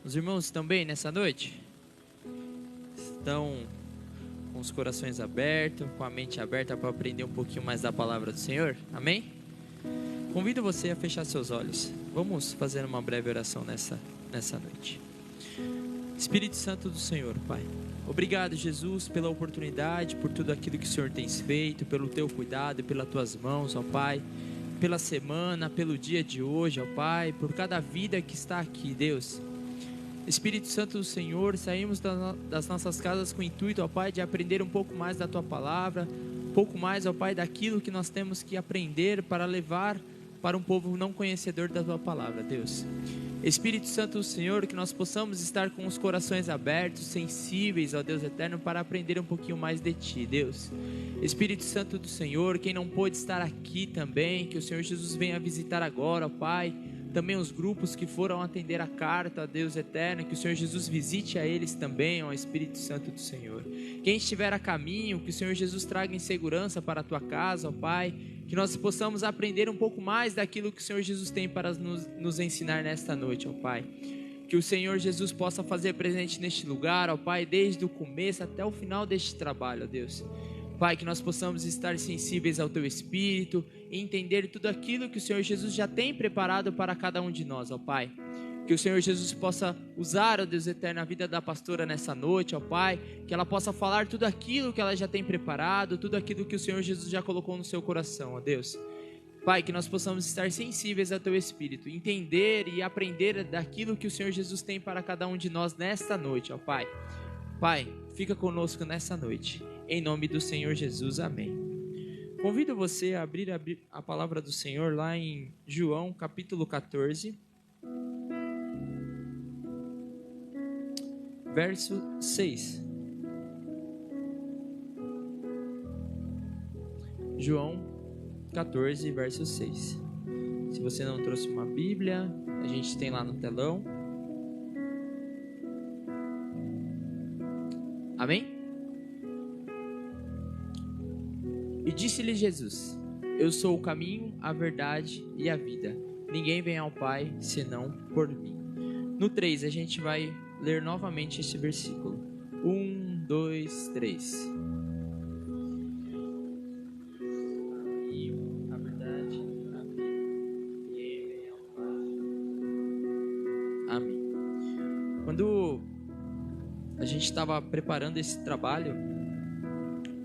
Os irmãos estão bem nessa noite? Estão com os corações abertos, com a mente aberta para aprender um pouquinho mais da palavra do Senhor? Amém? Convido você a fechar seus olhos. Vamos fazer uma breve oração nessa noite. Espírito Santo do Senhor, Pai. Obrigado, Jesus, pela oportunidade, por tudo aquilo que o Senhor tem feito, pelo teu cuidado, pelas tuas mãos, ó Pai, pela semana, pelo dia de hoje, ó Pai, por cada vida que está aqui, Deus. Espírito Santo do Senhor, saímos das nossas casas com o intuito, ó Pai, de aprender um pouco mais da Tua Palavra, um pouco mais, ó Pai, daquilo que nós temos que aprender para levar para um povo não conhecedor da Tua Palavra, Deus. Espírito Santo do Senhor, que nós possamos estar com os corações abertos, sensíveis, ó Deus eterno, para aprender um pouquinho mais de Ti, Deus. Espírito Santo do Senhor, quem não pôde estar aqui também, que o Senhor Jesus venha visitar agora, ó Pai. Também os grupos que foram atender a carta, Deus eterno, que o Senhor Jesus visite a eles também, ó Espírito Santo do Senhor. Quem estiver a caminho, que o Senhor Jesus traga em segurança para a tua casa, ó Pai, que nós possamos aprender um pouco mais daquilo que o Senhor Jesus tem para nos ensinar nesta noite, ó Pai. Que o Senhor Jesus possa fazer presente neste lugar, ó Pai, desde o começo até o final deste trabalho, ó Deus. Pai, que nós possamos estar sensíveis ao Teu Espírito e entender tudo aquilo que o Senhor Jesus já tem preparado para cada um de nós, ó Pai. Que o Senhor Jesus possa usar, ó Deus eterno, a vida da pastora nessa noite, ó Pai. Que ela possa falar tudo aquilo que ela já tem preparado, tudo aquilo que o Senhor Jesus já colocou no seu coração, ó Deus. Pai, que nós possamos estar sensíveis ao Teu Espírito, entender e aprender daquilo que o Senhor Jesus tem para cada um de nós nesta noite, ó Pai. Pai, fica conosco nessa noite. Em nome do Senhor Jesus, amém. Convido você a abrir a palavra do Senhor lá em João, capítulo 14, verso 6. João 14, verso 6. Se você não trouxe uma Bíblia, a gente tem lá no telão. Amém? E disse-lhe Jesus: Eu sou o caminho, a verdade e a vida. Ninguém vem ao Pai senão por mim. No 3 a gente vai ler novamente este versículo. 1, 2, 3. A verdade, a vida. Ninguém vem ao Pai. Amém. Quando a gente estava preparando esse trabalho,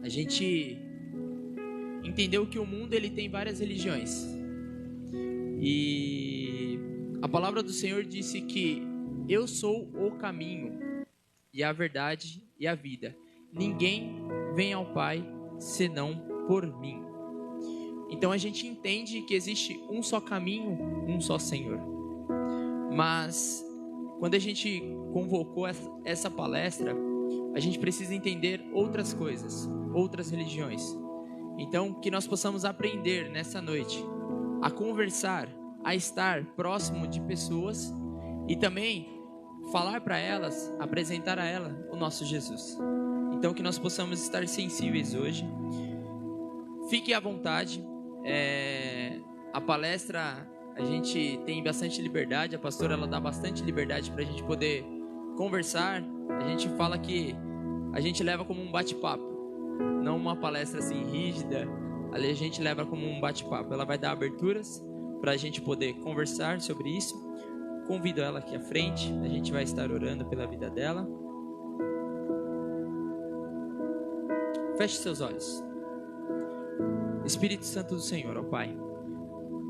a gente entendeu que o mundo ele tem várias religiões. E a palavra do Senhor disse que eu sou o caminho e a verdade e a vida. Ninguém vem ao Pai senão por mim. Então a gente entende que existe um só caminho, um só Senhor. Mas quando a gente convocou essa palestra, a gente precisa entender outras coisas, outras religiões. Então, que nós possamos aprender nessa noite a conversar, a estar próximo de pessoas e também falar para elas, apresentar a elas o nosso Jesus. Então, que nós possamos estar sensíveis hoje. Fique à vontade. A palestra, a gente tem bastante liberdade, a pastora ela dá bastante liberdade para a gente poder conversar. A gente fala que a gente leva como um bate-papo. Não uma palestra assim rígida, ali a gente leva como um bate-papo. Ela vai dar aberturas para a gente poder conversar sobre isso. Convido ela aqui à frente, a gente vai estar orando pela vida dela. Feche seus olhos. Espírito Santo do Senhor, ó Pai.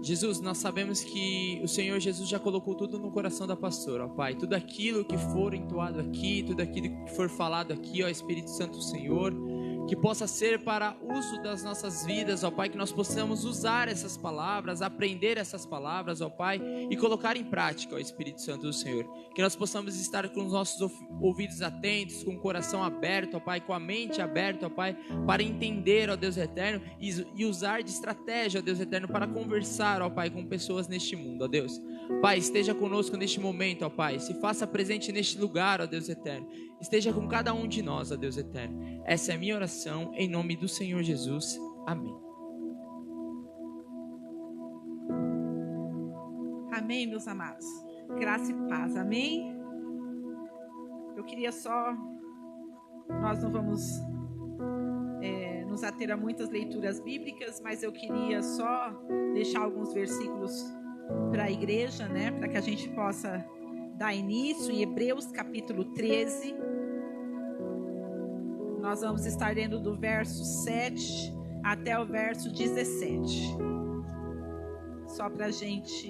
Jesus, nós sabemos que o Senhor Jesus já colocou tudo no coração da pastora, ó Pai. Tudo aquilo que for entoado aqui, tudo aquilo que for falado aqui, ó Espírito Santo do Senhor, que possa ser para uso das nossas vidas, ó Pai, que nós possamos usar essas palavras, aprender essas palavras, ó Pai, e colocar em prática, ó Espírito Santo do Senhor. Que nós possamos estar com os nossos ouvidos atentos, com o coração aberto, ó Pai, com a mente aberta, ó Pai, para entender, ó Deus eterno, e usar de estratégia, ó Deus eterno, para conversar, ó Pai, com pessoas neste mundo, ó Deus. Pai, esteja conosco neste momento, ó Pai, se faça presente neste lugar, ó Deus eterno. Esteja com cada um de nós, ó Deus eterno. Essa é a minha oração, em nome do Senhor Jesus. Amém. Amém, meus amados. Graça e paz, amém? Eu queria só... Nós não vamos nos ater a muitas leituras bíblicas, mas eu queria só deixar alguns versículos para a igreja, né? Para que a gente possa dar início em Hebreus capítulo 13. Nós vamos estar lendo do verso 7 até o verso 17. Só para a gente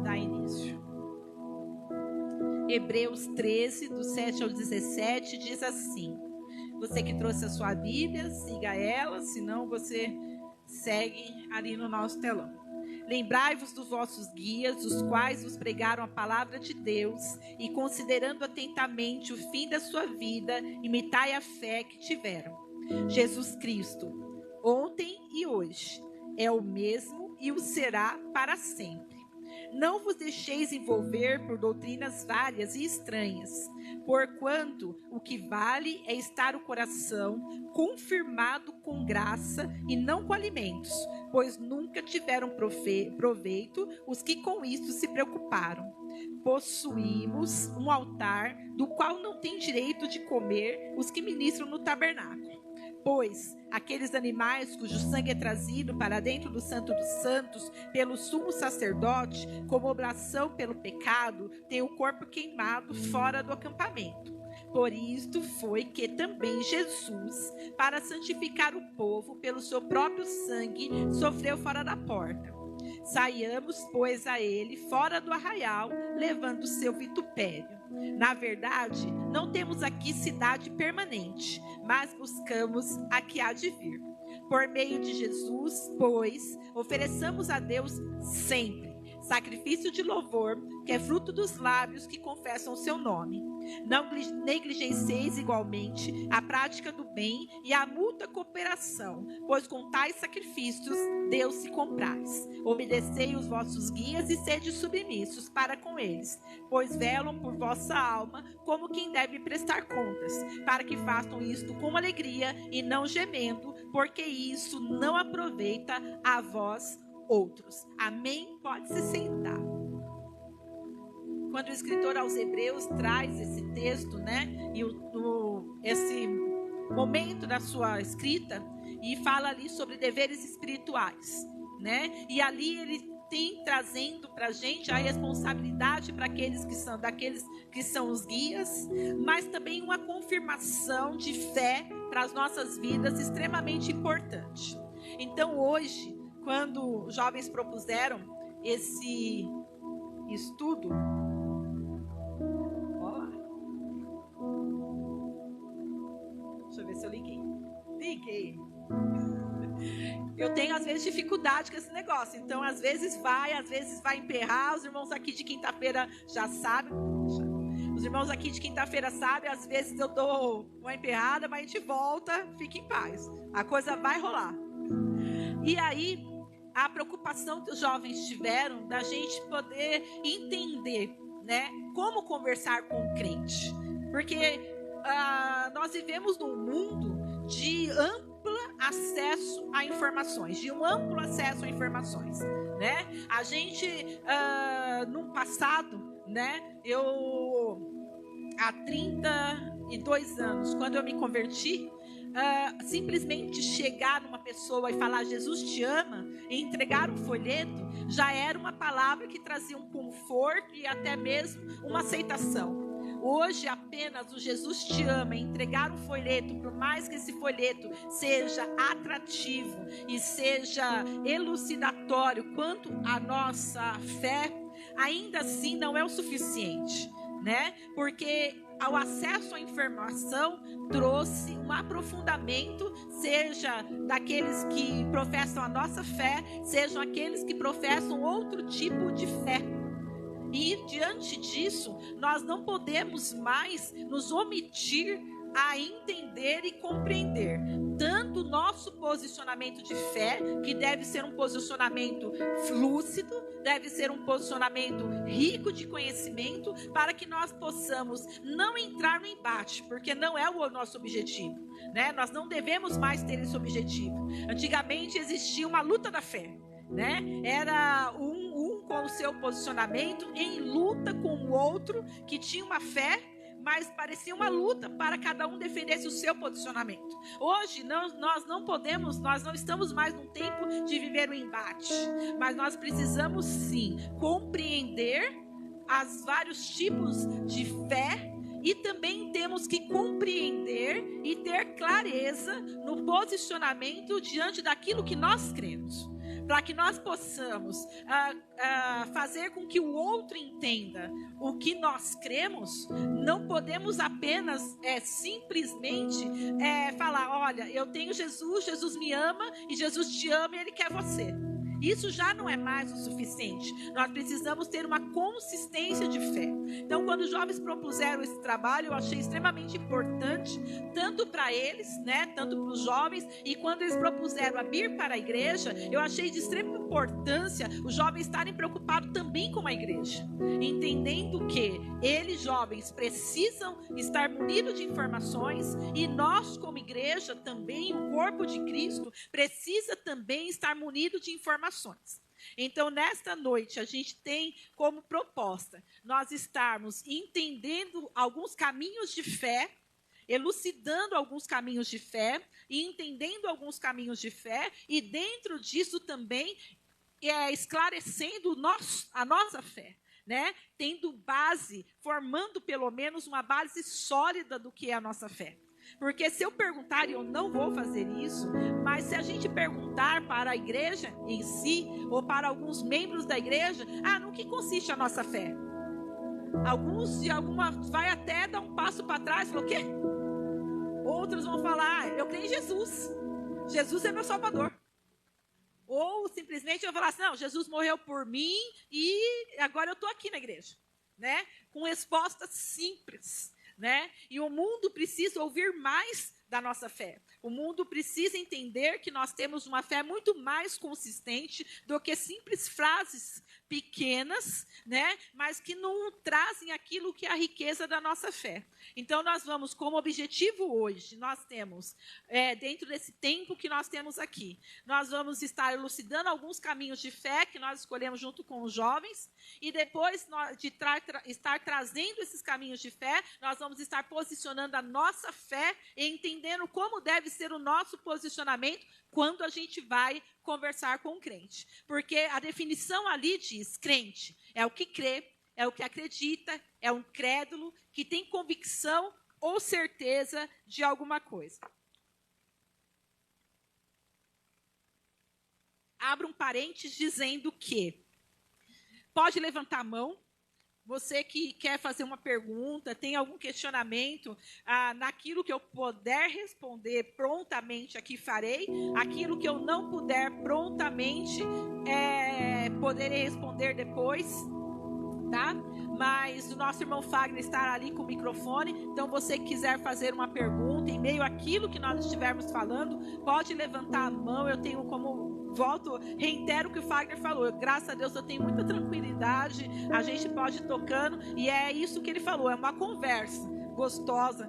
dar início. Hebreus 13, do 7 ao 17, diz assim. Você que trouxe a sua Bíblia, siga ela, senão você segue ali no nosso telão. Lembrai-vos dos vossos guias, os quais vos pregaram a palavra de Deus, e considerando atentamente o fim da sua vida, imitai a fé que tiveram. Jesus Cristo, ontem e hoje, é o mesmo e o será para sempre. Não vos deixeis envolver por doutrinas várias e estranhas, porquanto o que vale é estar o coração confirmado com graça e não com alimentos, pois nunca tiveram proveito os que com isso se preocuparam. Possuímos um altar do qual não tem direito de comer os que ministram no tabernáculo. Pois aqueles animais cujo sangue é trazido para dentro do Santo dos Santos pelo sumo sacerdote, como oblação pelo pecado, têm o corpo queimado fora do acampamento. Por isto foi que também Jesus, para santificar o povo pelo seu próprio sangue, sofreu fora da porta. Saiamos, pois, a ele fora do arraial, levando o seu vitupério. Na verdade, não temos aqui cidade permanente, mas buscamos a que há de vir. Por meio de Jesus, pois, ofereçamos a Deus sempre sacrifício de louvor, que é fruto dos lábios que confessam o seu nome. Não negligencieis igualmente a prática do bem e a mútua cooperação, pois com tais sacrifícios Deus se compraz. Obedecei os vossos guias e sede submissos para com eles, pois velam por vossa alma como quem deve prestar contas, para que façam isto com alegria e não gemendo, porque isso não aproveita a vós outros. Amém? Pode se sentar. Quando o escritor aos Hebreus traz esse texto, né, e esse momento da sua escrita, e fala ali sobre deveres espirituais, né, e ali ele tem trazendo para a gente a responsabilidade para aqueles que são os guias, mas também uma confirmação de fé para as nossas vidas extremamente importante. Então hoje, quando os jovens propuseram esse estudo, deixa eu ver se eu liguei. Eu tenho às vezes dificuldade com esse negócio, então às vezes vai emperrar. Os irmãos aqui de quinta-feira já sabem. Os irmãos aqui de quinta-feira sabem, às vezes eu dou uma emperrada, mas a gente volta, fique em paz. A coisa vai rolar. E aí, a preocupação que os jovens tiveram da gente poder entender, né, como conversar com o crente. Porque nós vivemos num mundo de amplo acesso a informações, né? A gente, no passado, né, há 32 anos, quando eu me converti, simplesmente chegar numa pessoa e falar Jesus te ama e entregar um folheto já era uma palavra que trazia um conforto e até mesmo uma aceitação. Hoje apenas o Jesus te ama e entregar um folheto, por mais que esse folheto seja atrativo e seja elucidatório quanto à nossa fé, ainda assim não é o suficiente, né? Porque ao acesso à informação trouxe um aprofundamento, seja daqueles que professam a nossa fé, sejam aqueles que professam outro tipo de fé. E diante disso, nós não podemos mais nos omitir a entender e compreender tanto o nosso posicionamento de fé, que deve ser um posicionamento lúcido, deve ser um posicionamento rico de conhecimento, para que nós possamos não entrar no embate, porque não é o nosso objetivo, né? Nós não devemos mais ter esse objetivo. Antigamente existia uma luta da fé, né? Era um com o seu posicionamento, em luta com o outro que tinha uma fé, mas parecia uma luta para cada um defendesse o seu posicionamento. Hoje nós não estamos mais num tempo de viver o embate, mas nós precisamos sim compreender os vários tipos de fé, e também temos que compreender e ter clareza no posicionamento diante daquilo que nós cremos, para que nós possamos fazer com que o outro entenda o que nós cremos. Não podemos apenas simplesmente falar: olha, eu tenho Jesus, Jesus me ama, e Jesus te ama e Ele quer você. Isso já não é mais o suficiente. Nós precisamos ter uma consistência de fé. Então, quando os jovens propuseram esse trabalho, eu achei extremamente importante, tanto para eles, tanto para os jovens, e quando eles propuseram a vir para a igreja, eu achei de extrema importância os jovens estarem preocupados também com a igreja, entendendo que eles, jovens, precisam estar munidos de informações, e nós, como igreja, também, o corpo de Cristo, precisa também estar munido de informações. Então, nesta noite, a gente tem como proposta nós estarmos entendendo alguns caminhos de fé, elucidando alguns caminhos de fé, e entendendo alguns caminhos de fé, e dentro disso também esclarecendo a nossa fé, tendo base, formando pelo menos uma base sólida do que é a nossa fé. Porque se eu perguntar, e eu não vou fazer isso, mas se a gente perguntar para a igreja em si, ou para alguns membros da igreja, no que consiste a nossa fé? Alguns vai até dar um passo para trás, falar: o quê? Outros vão falar: eu creio em Jesus, Jesus é meu Salvador. Ou simplesmente eu vou falar assim: não, Jesus morreu por mim e agora eu estou aqui na igreja, com respostas simples. E o mundo precisa ouvir mais da nossa fé. O mundo precisa entender que nós temos uma fé muito mais consistente do que simples frases pequenas, mas que não trazem aquilo que é a riqueza da nossa fé. Então, nós vamos, como objetivo hoje, nós temos, dentro desse tempo que nós temos aqui, nós vamos estar elucidando alguns caminhos de fé que nós escolhemos junto com os jovens, e depois de estar trazendo esses caminhos de fé, nós vamos estar posicionando a nossa fé e entendendo como deve ser o nosso posicionamento quando a gente vai conversar com o crente. Porque a definição ali diz: crente é o que crê, é o que acredita, é um crédulo que tem convicção ou certeza de alguma coisa. Abra um parênteses dizendo que pode levantar a mão. Você que quer fazer uma pergunta, tem algum questionamento, naquilo que eu puder responder prontamente, aqui farei. Aquilo que eu não puder prontamente, poderei responder depois, tá? Mas o nosso irmão Fagner está ali com o microfone, então você que quiser fazer uma pergunta em meio àquilo que nós estivermos falando, pode levantar a mão. Eu tenho como... reitero o que o Fagner falou. Graças a Deus eu tenho muita tranquilidade. A gente pode ir tocando. E é isso que ele falou. É uma conversa gostosa,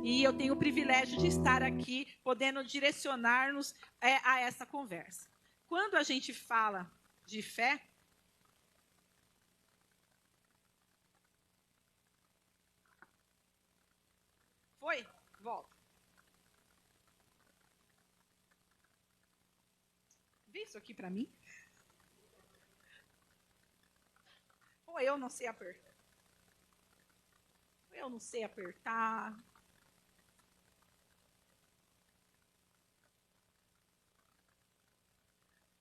E eu tenho o privilégio de estar aqui, podendo direcionar-nos a essa conversa. Quando a gente fala de fé, foi? Volta. Vê isso aqui para mim. Ou eu não sei apertar. Eu não sei apertar.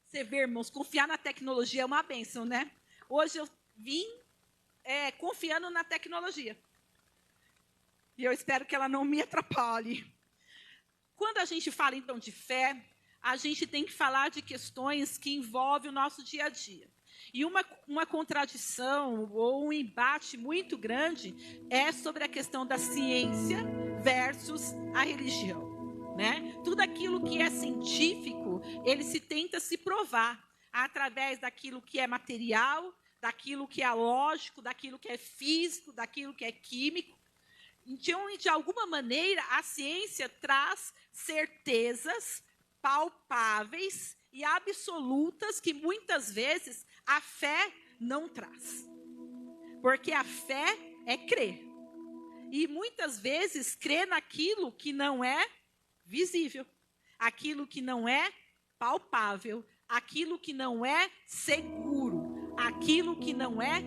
Você vê, irmãos, confiar na tecnologia é uma bênção, Hoje eu vim confiando na tecnologia. E eu espero que ela não me atrapalhe. Quando a gente fala, então, de fé, a gente tem que falar de questões que envolvem o nosso dia a dia. E uma contradição ou um embate muito grande é sobre a questão da ciência versus a religião, Tudo aquilo que é científico, ele se tenta se provar através daquilo que é material, daquilo que é lógico, daquilo que é físico, daquilo que é químico. Então, de alguma maneira, a ciência traz certezas palpáveis e absolutas que muitas vezes a fé não traz. Porque a fé é crer. E muitas vezes crer naquilo que não é visível, aquilo que não é palpável, aquilo que não é seguro, aquilo que não é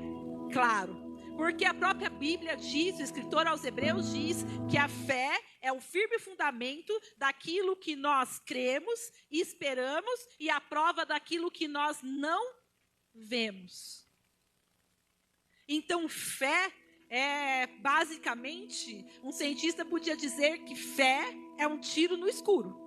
claro. Porque a própria Bíblia diz, o escritor aos Hebreus diz, que a fé é o firme fundamento daquilo que nós cremos, esperamos e a prova daquilo que nós não vemos. Então, fé é basicamente, um cientista podia dizer que fé é um tiro no escuro.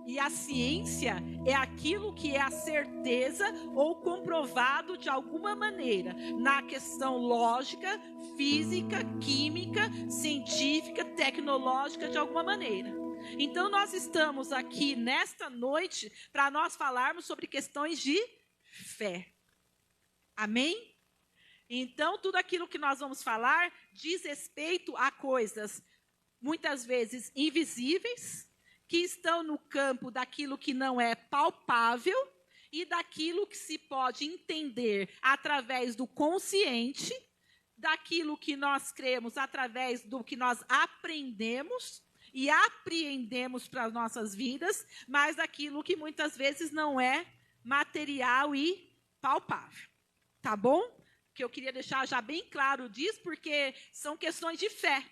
E a ciência é aquilo que é a certeza ou comprovado de alguma maneira, na questão lógica, física, química, científica, tecnológica, de alguma maneira. Então, nós estamos aqui nesta noite para nós falarmos sobre questões de fé. Amém? Então, tudo aquilo que nós vamos falar diz respeito a coisas, muitas vezes invisíveis, que estão no campo daquilo que não é palpável e daquilo que se pode entender através do consciente, daquilo que nós cremos através do que nós aprendemos e apreendemos para as nossas vidas, mas daquilo que muitas vezes não é material e palpável. Tá bom? Que eu queria deixar já bem claro disso, porque são questões de fé,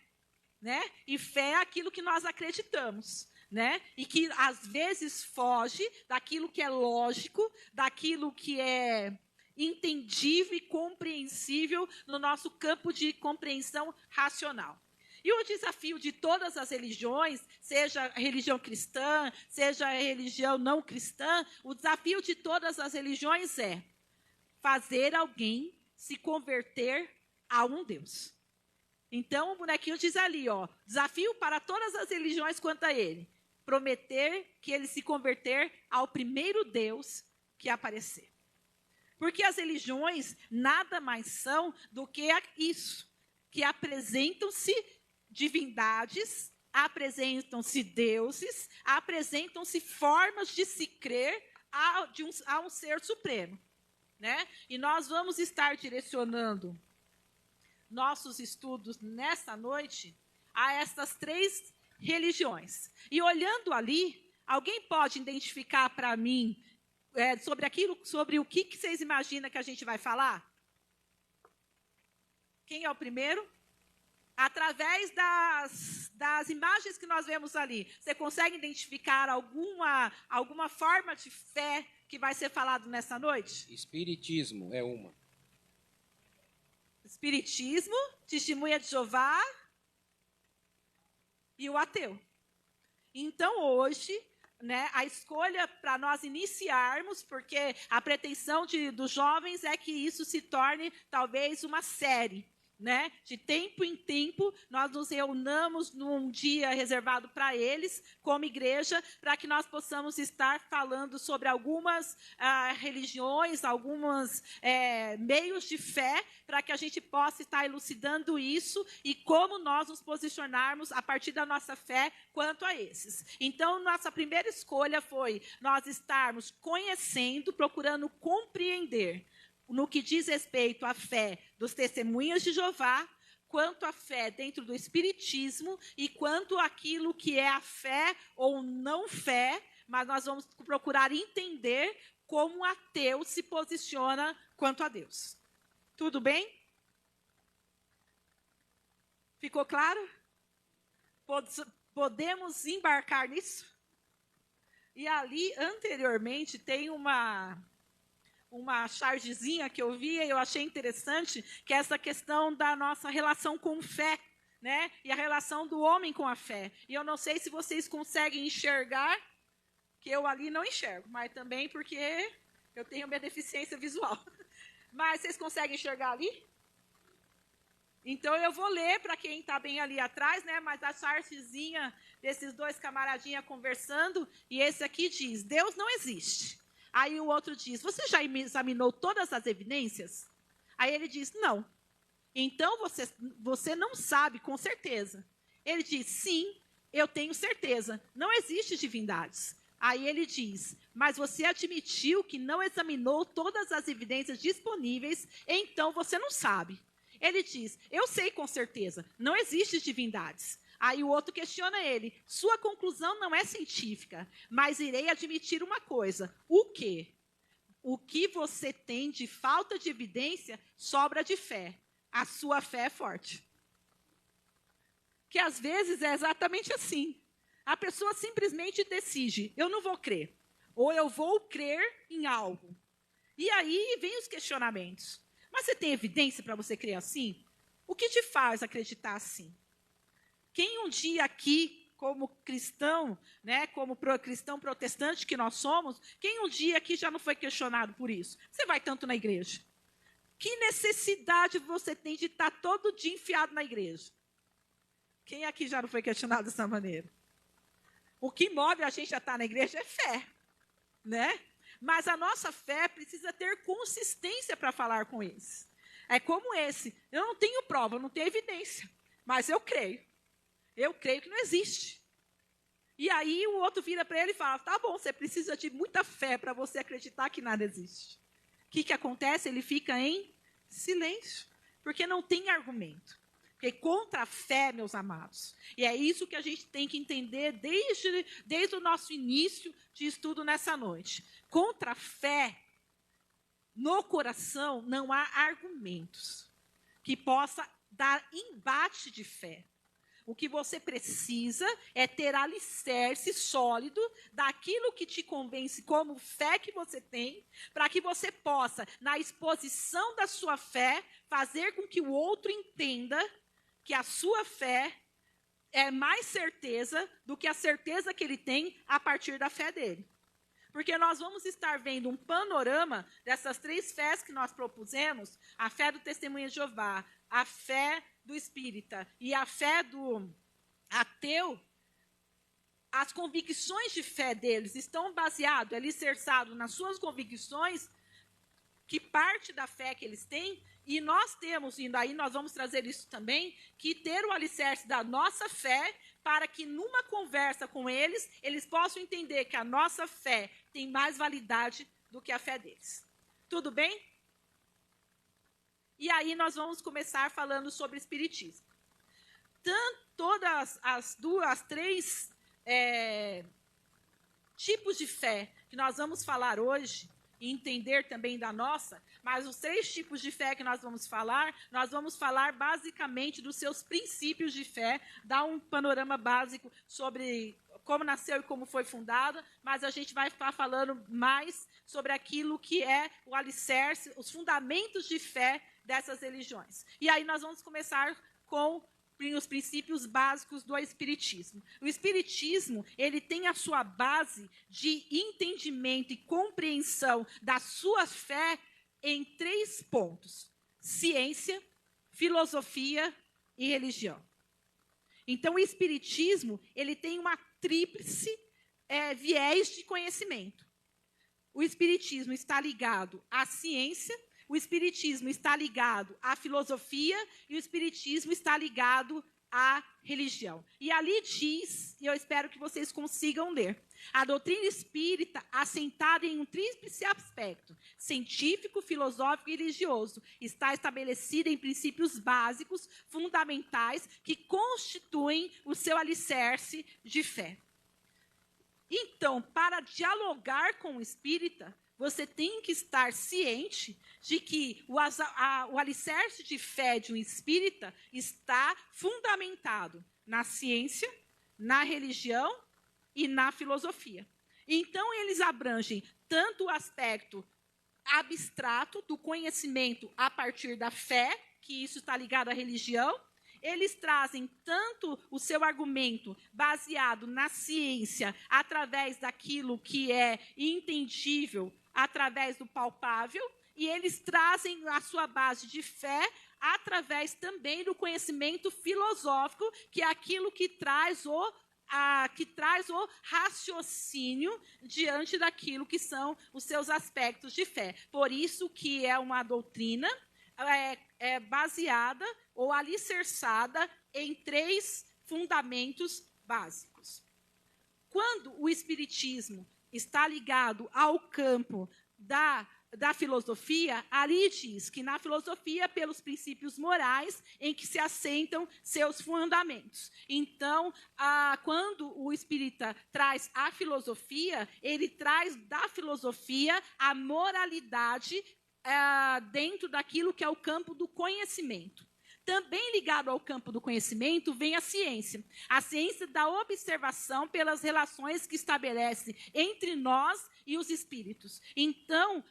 né? E fé é aquilo que nós acreditamos, né? E que às vezes foge daquilo que é lógico, daquilo que é entendível e compreensível no nosso campo de compreensão racional. E o desafio de todas as religiões, seja a religião cristã, seja a religião não cristã, o desafio de todas as religiões é fazer alguém se converter a um Deus. Então, o bonequinho diz ali, ó, desafio para todas as religiões quanto a ele, prometer que ele se converter ao primeiro Deus que aparecer. Porque as religiões nada mais são do que isso, que apresentam-se divindades, apresentam-se deuses, apresentam-se formas de se crer a um ser supremo. Né? E nós vamos estar direcionando nossos estudos nesta noite a essas três religiões. E olhando ali, alguém pode identificar para mim sobre o que vocês imaginam que a gente vai falar? Quem é o primeiro? Através das imagens que nós vemos ali, você consegue identificar alguma forma de fé que vai ser falado nessa noite? Espiritismo é uma. Espiritismo, Testemunha de Jeová e o ateu. Então, hoje, né, a escolha para nós iniciarmos, porque a pretensão dos jovens é que isso se torne talvez uma série. Né? De tempo em tempo, nós nos reunamos num dia reservado para eles, como igreja, para que nós possamos estar falando sobre algumas religiões, alguns meios de fé, para que a gente possa estar elucidando isso e como nós nos posicionarmos a partir da nossa fé quanto a esses. Então, nossa primeira escolha foi nós estarmos conhecendo, procurando compreender no que diz respeito à fé dos testemunhas de Jeová, quanto à fé dentro do espiritismo e quanto àquilo que é a fé ou não fé, mas nós vamos procurar entender como o ateu se posiciona quanto a Deus. Tudo bem? Ficou claro? Podemos embarcar nisso? E ali, anteriormente, tem uma chargezinha que eu vi e eu achei interessante, que é essa questão da nossa relação com fé, né? E a relação do homem com a fé. E eu não sei se vocês conseguem enxergar, que eu ali não enxergo, mas também porque eu tenho minha deficiência visual. Mas vocês conseguem enxergar ali? Então eu vou ler para quem está bem ali atrás, né? Mas a chargezinha desses dois camaradinhas conversando, e esse aqui diz: Deus não existe. Aí o outro diz: você já examinou todas as evidências? Aí ele diz: não. Então você não sabe com certeza. Ele diz: sim, eu tenho certeza. Não existe divindades. Aí ele diz, mas você admitiu que não examinou todas as evidências disponíveis, então você não sabe. Ele diz, eu sei com certeza, não existem divindades. Aí o outro questiona ele, sua conclusão não é científica, mas irei admitir uma coisa, o quê? O que você tem de falta de evidência sobra de fé. A sua fé é forte. Que às vezes é exatamente assim. A pessoa simplesmente decide, eu não vou crer. Ou eu vou crer em algo. E aí vem os questionamentos. Mas você tem evidência para você crer assim? O que te faz acreditar assim? Quem um dia aqui, como cristão, né, como cristão protestante que nós somos, quem um dia aqui já não foi questionado por isso? Você vai tanto na igreja? Que necessidade você tem de estar todo dia enfiado na igreja? Quem aqui já não foi questionado dessa maneira? O que move a gente a estar na igreja é fé, né? Mas a nossa fé precisa ter consistência para falar com eles. É como esse. Eu não tenho prova, não tenho evidência, mas eu creio. Eu creio que não existe. E aí o outro vira para ele e fala, tá bom, você precisa de muita fé para você acreditar que nada existe. O que acontece? Ele fica em silêncio, porque não tem argumento. Porque contra a fé, meus amados, e é isso que a gente tem que entender desde o nosso início de estudo nessa noite. Contra a fé, no coração, não há argumentos que possa dar embate de fé. O que você precisa é ter alicerce sólido daquilo que te convence como fé que você tem, para que você possa, na exposição da sua fé, fazer com que o outro entenda que a sua fé é mais certeza do que a certeza que ele tem a partir da fé dele. Porque nós vamos estar vendo um panorama dessas 3 fés que nós propusemos, a fé do Testemunha de Jeová, a fé do Espírita e a fé do ateu. As convicções de fé deles estão baseadas, alicerçadas nas suas convicções, que parte da fé que eles têm, e nós temos, e daí nós vamos trazer isso também, que ter o alicerce da nossa fé, para que numa conversa com eles, eles possam entender que a nossa fé tem mais validade do que a fé deles. Tudo bem? E aí nós vamos começar falando sobre espiritismo. Todas as 3 tipos de fé que nós vamos falar hoje, e entender também da nossa, mas os 3 tipos de fé que nós vamos falar basicamente dos seus princípios de fé, dar um panorama básico sobre como nasceu e como foi fundada, mas a gente vai estar falando mais sobre aquilo que é o alicerce, os fundamentos de fé dessas religiões. E aí nós vamos começar com os princípios básicos do Espiritismo. O Espiritismo, ele tem a sua base de entendimento e compreensão da sua fé em 3 pontos: ciência, filosofia e religião. Então, o Espiritismo, ele tem uma tríplice viés de conhecimento. O Espiritismo está ligado à ciência, o Espiritismo está ligado à filosofia e o Espiritismo está ligado à religião. E ali diz, e eu espero que vocês consigam ler, a doutrina espírita, assentada em um tríplice aspecto, científico, filosófico e religioso, está estabelecida em princípios básicos, fundamentais, que constituem o seu alicerce de fé. Então, para dialogar com o espírita, você tem que estar ciente de que o alicerce de fé de um espírita está fundamentado na ciência, na religião e na filosofia. Então, eles abrangem tanto o aspecto abstrato do conhecimento a partir da fé, que isso está ligado à religião. Eles trazem tanto o seu argumento baseado na ciência, através daquilo que é entendível, através do palpável, e eles trazem a sua base de fé através também do conhecimento filosófico, que é aquilo que traz o raciocínio diante daquilo que são os seus aspectos de fé. Por isso que é uma doutrina baseada ou alicerçada em 3 fundamentos básicos. Quando o espiritismo está ligado ao campo da filosofia, ali diz que na filosofia, pelos princípios morais em que se assentam seus fundamentos. Então, quando o espírita traz a filosofia, ele traz da filosofia a moralidade dentro daquilo que é o campo do conhecimento. Também ligado ao campo do conhecimento vem a ciência da observação pelas relações que estabelece entre nós e os espíritos. Então,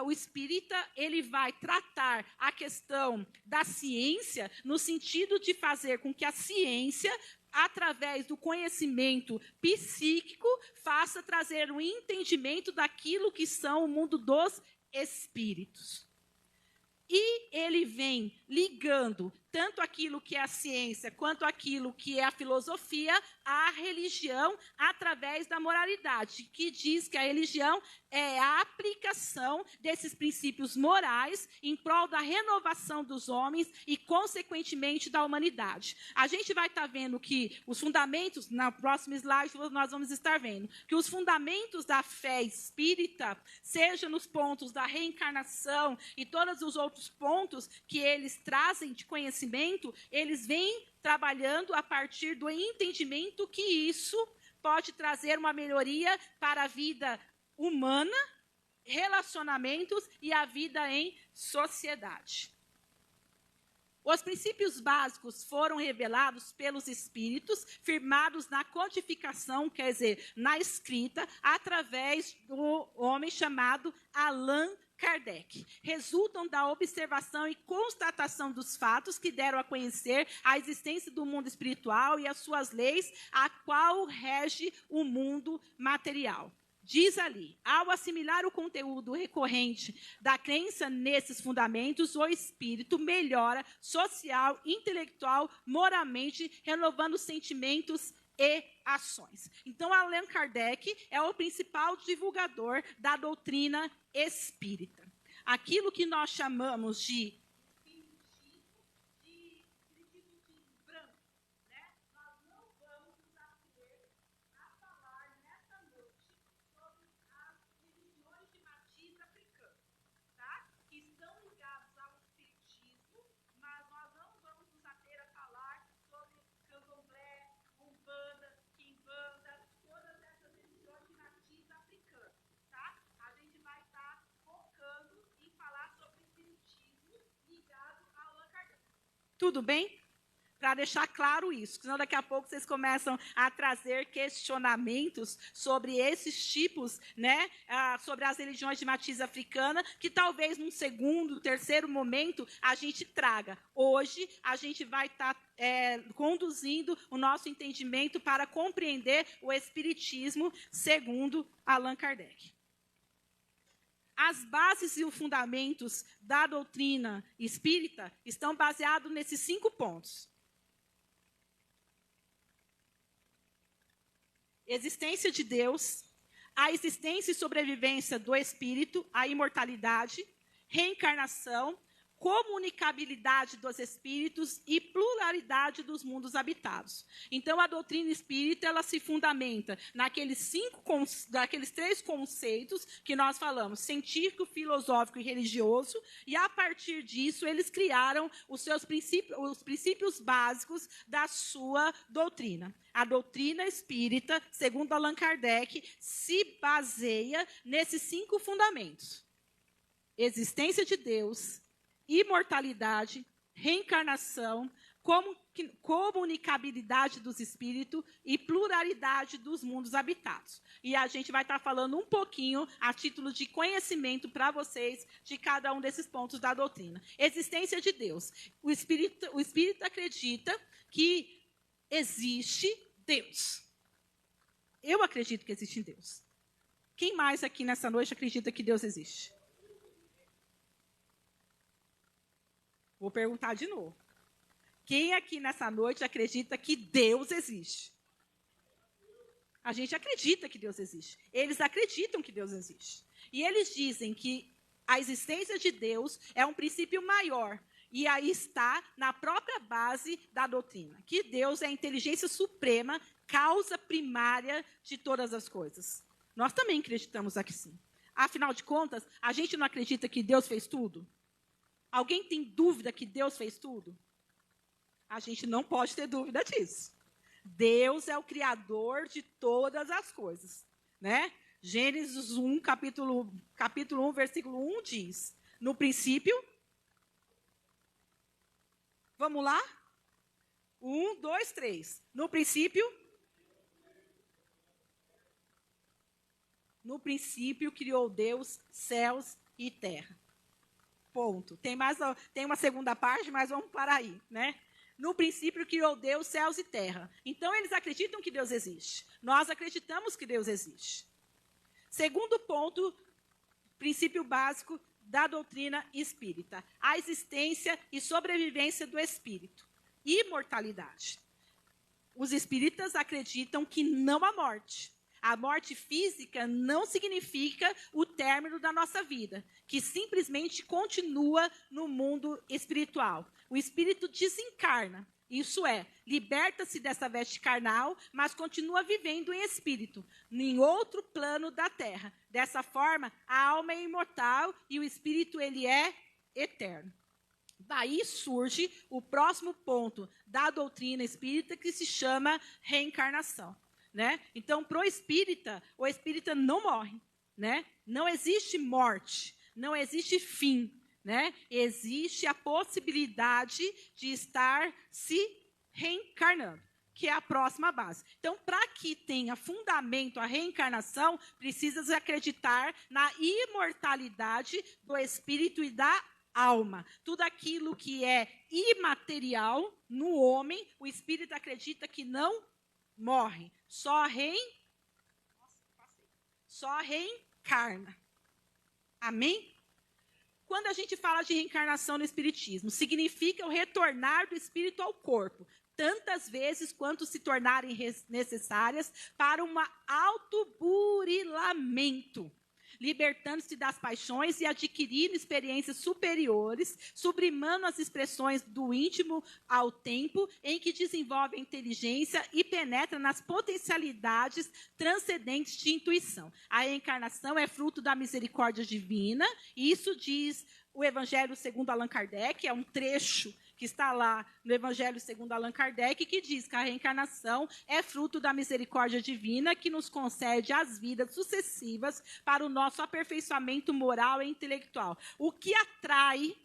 o espírita ele vai tratar a questão da ciência no sentido de fazer com que a ciência, através do conhecimento psíquico, faça trazer um entendimento daquilo que são o mundo dos espíritos. E ele vem ligando tanto aquilo que é a ciência quanto aquilo que é a filosofia à religião através da moralidade, que diz que a religião é a aplicação desses princípios morais em prol da renovação dos homens e, consequentemente, da humanidade. A gente vai estar vendo que os fundamentos, na próxima slide nós vamos estar vendo, que os fundamentos da fé espírita, seja nos pontos da reencarnação e todos os outros pontos que eles trazem de conhecimento, eles vêm trabalhando a partir do entendimento que isso pode trazer uma melhoria para a vida humana, relacionamentos e a vida em sociedade. Os princípios básicos foram revelados pelos espíritos, firmados na codificação, quer dizer, na escrita, através do homem chamado Allan Kardec. Resultam da observação e constatação dos fatos que deram a conhecer a existência do mundo espiritual e as suas leis, a qual rege o mundo material. Diz ali, ao assimilar o conteúdo recorrente da crença nesses fundamentos, o espírito melhora social, intelectual, moralmente, renovando sentimentos e ações. Então, Allan Kardec é o principal divulgador da doutrina espírita. Aquilo que nós chamamos de tudo bem? Para deixar claro isso, senão daqui a pouco vocês começam a trazer questionamentos sobre esses tipos, né, sobre as religiões de matriz africana, que talvez num segundo, terceiro momento a gente traga. Hoje a gente vai estar conduzindo o nosso entendimento para compreender o espiritismo segundo Allan Kardec. As bases e os fundamentos da doutrina espírita estão baseados nesses 5 pontos. Existência de Deus, a existência e sobrevivência do espírito, a imortalidade, reencarnação, comunicabilidade dos espíritos e pluralidade dos mundos habitados. Então, a doutrina espírita ela se fundamenta naqueles 3 conceitos que nós falamos, científico, filosófico e religioso, e a partir disso eles criaram os princípios básicos da sua doutrina. A doutrina espírita, segundo Allan Kardec, se baseia nesses 5 fundamentos: existência de Deus, imortalidade, reencarnação, comunicabilidade dos espíritos e pluralidade dos mundos habitados. E a gente vai estar falando um pouquinho, a título de conhecimento para vocês, de cada um desses pontos da doutrina. Existência de Deus. O espírito acredita que existe Deus. Eu acredito que existe Deus. Quem mais aqui nessa noite acredita que Deus existe? Vou perguntar de novo. Quem aqui nessa noite acredita que Deus existe? A gente acredita que Deus existe. Eles acreditam que Deus existe. E eles dizem que a existência de Deus é um princípio maior. E aí está na própria base da doutrina, que Deus é a inteligência suprema, causa primária de todas as coisas. Nós também acreditamos aqui sim. Afinal de contas, a gente não acredita que Deus fez tudo? Alguém tem dúvida que Deus fez tudo? A gente não pode ter dúvida disso. Deus é o criador de todas as coisas, né? Gênesis 1, capítulo 1, versículo 1 diz: no princípio, vamos lá? 1, 2, 3. No princípio criou Deus céus e terra. Ponto. Tem uma segunda parte, mas vamos parar aí, né? No princípio criou Deus céus e terra. Então eles acreditam que Deus existe. Nós acreditamos que Deus existe. Segundo ponto, princípio básico da doutrina espírita: a existência e sobrevivência do espírito. Imortalidade. Os espíritas acreditam que não há morte. A morte física não significa o término da nossa vida, que simplesmente continua no mundo espiritual. O espírito desencarna, isso é, liberta-se dessa veste carnal, mas continua vivendo em espírito, em outro plano da terra. Dessa forma, a alma é imortal e o espírito ele é eterno. Daí surge o próximo ponto da doutrina espírita, que se chama reencarnação. Né? Então, para o espírita não morre. Né? Não existe morte, não existe fim. Né? Existe a possibilidade de estar se reencarnando, que é a próxima base. Então, para que tenha fundamento a reencarnação, precisa acreditar na imortalidade do espírito e da alma. Tudo aquilo que é imaterial no homem, o espírito acredita que não morre, só reencarna. Amém? Quando a gente fala de reencarnação no espiritismo, significa o retornar do espírito ao corpo, tantas vezes quanto se tornarem necessárias para um autoburilamento, libertando-se das paixões e adquirindo experiências superiores, sublimando as expressões do íntimo ao tempo em que desenvolve a inteligência e penetra nas potencialidades transcendentes de intuição. A reencarnação é fruto da misericórdia divina, e isso diz o Evangelho segundo Allan Kardec, é um trecho que está lá no Evangelho segundo Allan Kardec, que diz que a reencarnação é fruto da misericórdia divina que nos concede as vidas sucessivas para o nosso aperfeiçoamento moral e intelectual. O que atrai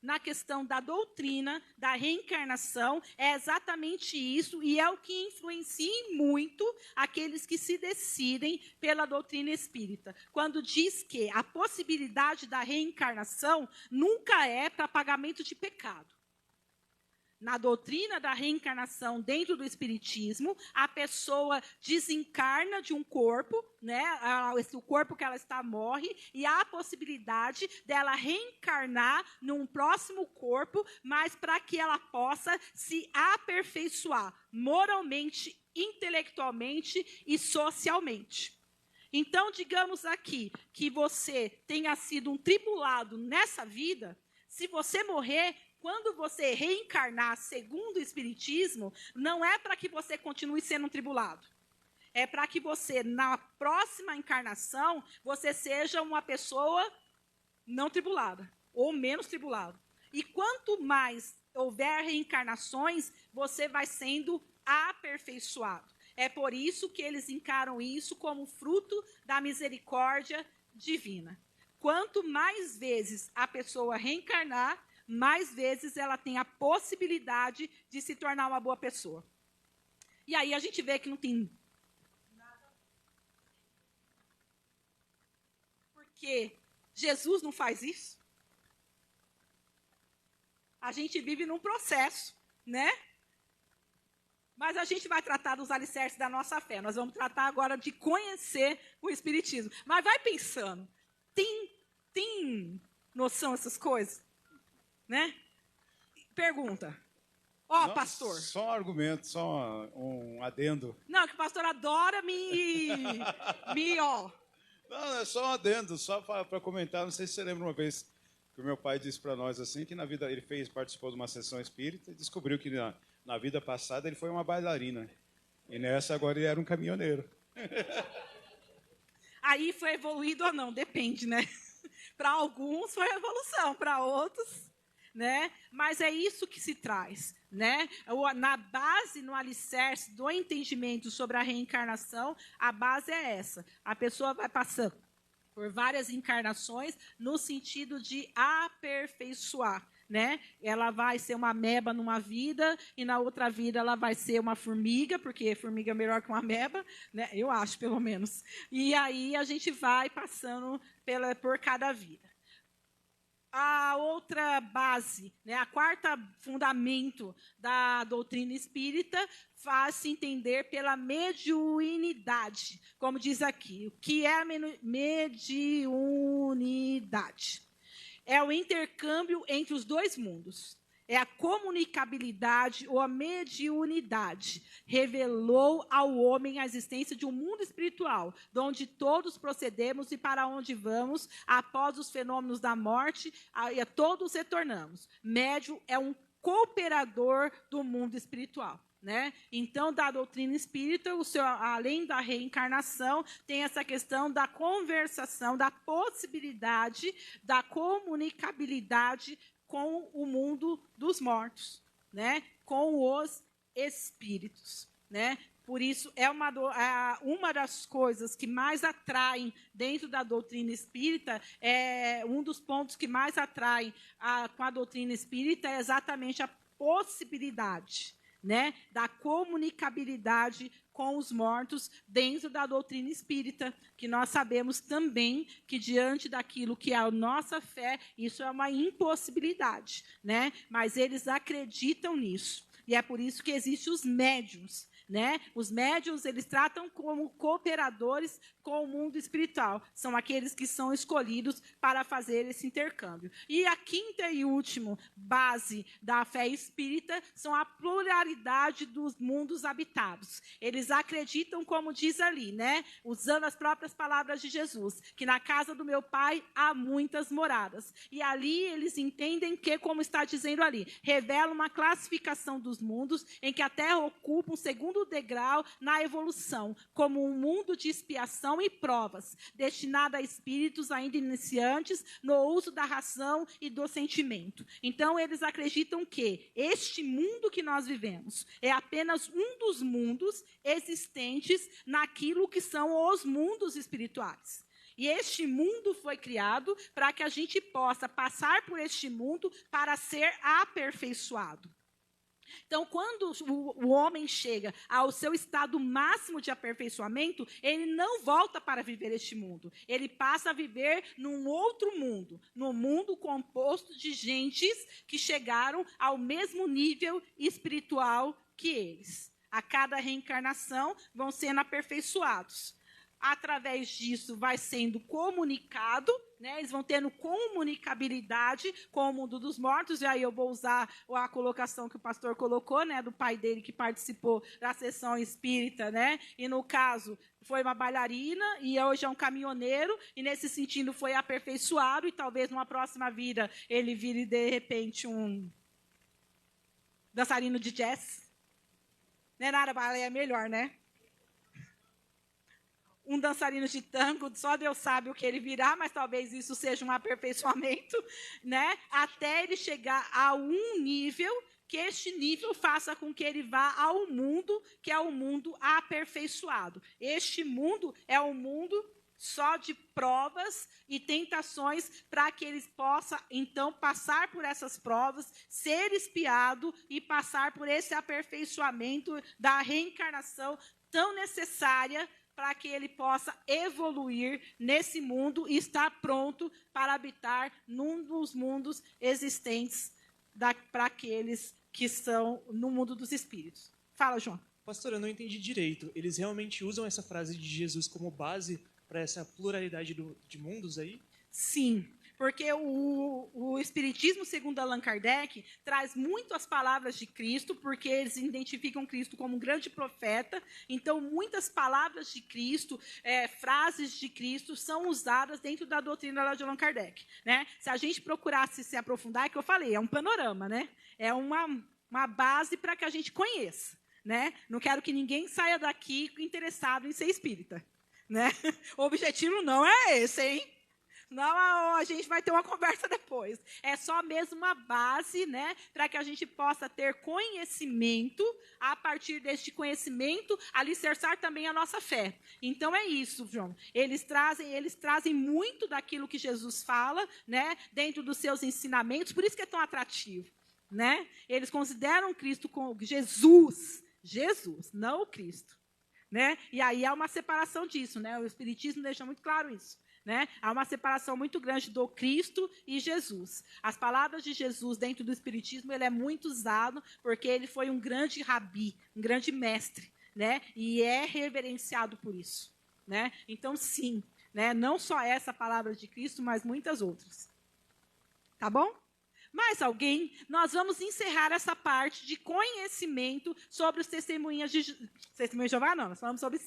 na questão da doutrina da reencarnação é exatamente isso, e é o que influencia muito aqueles que se decidem pela doutrina espírita. Quando diz que a possibilidade da reencarnação nunca é para pagamento de pecado. Na doutrina da reencarnação dentro do espiritismo, a pessoa desencarna de um corpo, né? O corpo que ela está morre, e há a possibilidade dela reencarnar num próximo corpo, mas para que ela possa se aperfeiçoar moralmente, intelectualmente e socialmente. Então, digamos aqui que você tenha sido um tribulado nessa vida, se você morrer, quando você reencarnar segundo o Espiritismo, não é para que você continue sendo um tribulado. É para que você, na próxima encarnação, você seja uma pessoa não tribulada, ou menos tribulado. E quanto mais houver reencarnações, você vai sendo aperfeiçoado. É por isso que eles encaram isso como fruto da misericórdia divina. Quanto mais vezes a pessoa reencarnar, mais vezes ela tem a possibilidade de se tornar uma boa pessoa. E aí a gente vê que não tem nada. Porque Jesus não faz isso. A gente vive num processo, né? Mas a gente vai tratar dos alicerces da nossa fé. Nós vamos tratar agora de conhecer o Espiritismo. Mas vai pensando, tem noção dessas coisas? Né? Pergunta. Ó, pastor. Só um argumento, só um adendo. Não, que o pastor adora ó. Não, é só um adendo, só para comentar. Não sei se você lembra uma vez. que o meu pai disse para nós assim, que na vida ele participou de uma sessão espírita e descobriu que na vida passada ele foi uma bailarina. E nessa agora ele era um caminhoneiro. Aí foi evoluído ou não, depende, né? Para alguns foi evolução, para outros, né? Mas é isso que se traz, né? Na base, no alicerce do entendimento sobre a reencarnação, a base é essa. A pessoa vai passando por várias encarnações no sentido de aperfeiçoar, né? Ela vai ser uma ameba numa vida e na outra vida ela vai ser uma formiga, porque formiga é melhor que uma ameba, né? Eu acho, pelo menos. E aí a gente vai passando por cada vida. A outra base, né, a quarta fundamento da doutrina espírita faz-se entender pela mediunidade, como diz aqui. O que é a mediunidade? É o intercâmbio entre os dois mundos. É a comunicabilidade ou a mediunidade. Revelou ao homem a existência de um mundo espiritual, de onde todos procedemos e para onde vamos, após os fenômenos da morte, a todos retornamos. Médium é um cooperador do mundo espiritual. Né? Então, da doutrina espírita, além da reencarnação, tem essa questão da conversação, da possibilidade, da comunicabilidade com o mundo dos mortos, né? Com os espíritos. Né? Por isso, é uma das coisas que mais atraem dentro da doutrina espírita, um dos pontos que mais atraem com a doutrina espírita é exatamente a possibilidade, né, da comunicabilidade com os mortos dentro da doutrina espírita, que nós sabemos também que, diante daquilo que é a nossa fé, isso é uma impossibilidade, né? Mas eles acreditam nisso. E é por isso que existem os médiuns. Né? Os médiuns, eles tratam como cooperadores com o mundo espiritual. São aqueles que são escolhidos para fazer esse intercâmbio. E a quinta e última base da fé espírita são a pluralidade dos mundos habitados. Eles acreditam, como diz ali, né? Usando as próprias palavras de Jesus, que na casa do meu pai há muitas moradas. E ali eles entendem que, como está dizendo ali, revela uma classificação dos mundos em que a Terra ocupa um segundo degrau na evolução, como um mundo de expiação e provas, destinado a espíritos ainda iniciantes no uso da razão e do sentimento. Então, eles acreditam que este mundo que nós vivemos é apenas um dos mundos existentes naquilo que são os mundos espirituais. E este mundo foi criado para que a gente possa passar por este mundo para ser aperfeiçoado. Então, quando o homem chega ao seu estado máximo de aperfeiçoamento, ele não volta para viver este mundo. Ele passa a viver num outro mundo, num mundo composto de gentes que chegaram ao mesmo nível espiritual que eles. A cada reencarnação vão sendo aperfeiçoados. Através disso vai sendo comunicado, né? Eles vão tendo comunicabilidade com o mundo dos mortos, e aí eu vou usar a colocação que o pastor colocou, né, do pai dele que participou da sessão espírita, né? E no caso foi uma bailarina e hoje é um caminhoneiro, e nesse sentido foi aperfeiçoado, e talvez numa próxima vida ele vire de repente um dançarino de jazz. Não é nada, balé é melhor, né? Um dançarino de tango, só Deus sabe o que ele virá, mas talvez isso seja um aperfeiçoamento, né? Até ele chegar a um nível, que este nível faça com que ele vá ao mundo, que é o mundo aperfeiçoado. Este mundo é um mundo só de provas e tentações, para que ele possa, então, passar por essas provas, ser espiado e passar por esse aperfeiçoamento da reencarnação tão necessária, para que ele possa evoluir nesse mundo e estar pronto para habitar num dos mundos existentes para aqueles que estão no mundo dos espíritos. Fala, João. Pastor, eu não entendi direito. Eles realmente usam essa frase de Jesus como base para essa pluralidade de mundos aí? Sim. Porque o Espiritismo, segundo Allan Kardec, traz muito as palavras de Cristo, porque eles identificam Cristo como um grande profeta. Então, muitas palavras de Cristo, frases de Cristo, são usadas dentro da doutrina de Allan Kardec. Né? Se a gente procurasse se aprofundar, é que eu falei, é um panorama, né? É uma base para que a gente conheça. Né? Não quero que ninguém saia daqui interessado em ser espírita. Né? O objetivo não é esse, hein? Não, a gente vai ter uma conversa depois. É só mesmo uma base, né, para que a gente possa ter conhecimento, a partir deste conhecimento, alicerçar também a nossa fé. Então é isso, João. Eles trazem muito daquilo que Jesus fala, né, dentro dos seus ensinamentos, por isso que é tão atrativo. Né? Eles consideram Cristo como Jesus, não o Cristo. Né? E aí há uma separação disso, né? O Espiritismo deixa muito claro isso. Né? Há uma separação muito grande do Cristo e Jesus. As palavras de Jesus dentro do Espiritismo, ele é muito usado porque ele foi um grande rabi, um grande mestre, né? E é reverenciado por isso. Né? Então, sim, né? Não só essa palavra de Cristo, mas muitas outras. Tá bom? Mais alguém? Nós vamos encerrar essa parte de conhecimento sobre os testemunhas de Jeová, não, nós falamos sobre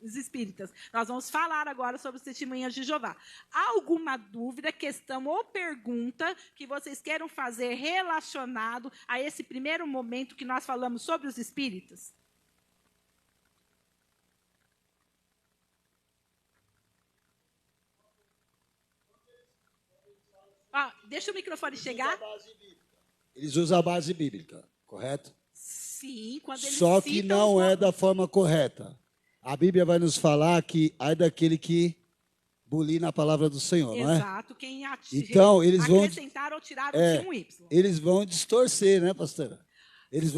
os espíritas. Nós vamos falar agora sobre os testemunhas de Jeová. Alguma dúvida, questão ou pergunta que vocês queiram fazer relacionado a esse primeiro momento que nós falamos sobre os espíritas? Deixa o microfone chegar. Eles usam a base bíblica, correto? Sim, quando eles Só que não é da forma correta. A Bíblia vai nos falar que ai daquele que bulina a palavra do Senhor, não é? Exato, quem então, eles vão acrescentar ou tirar um Y. Eles vão distorcer, né, pastora? Eles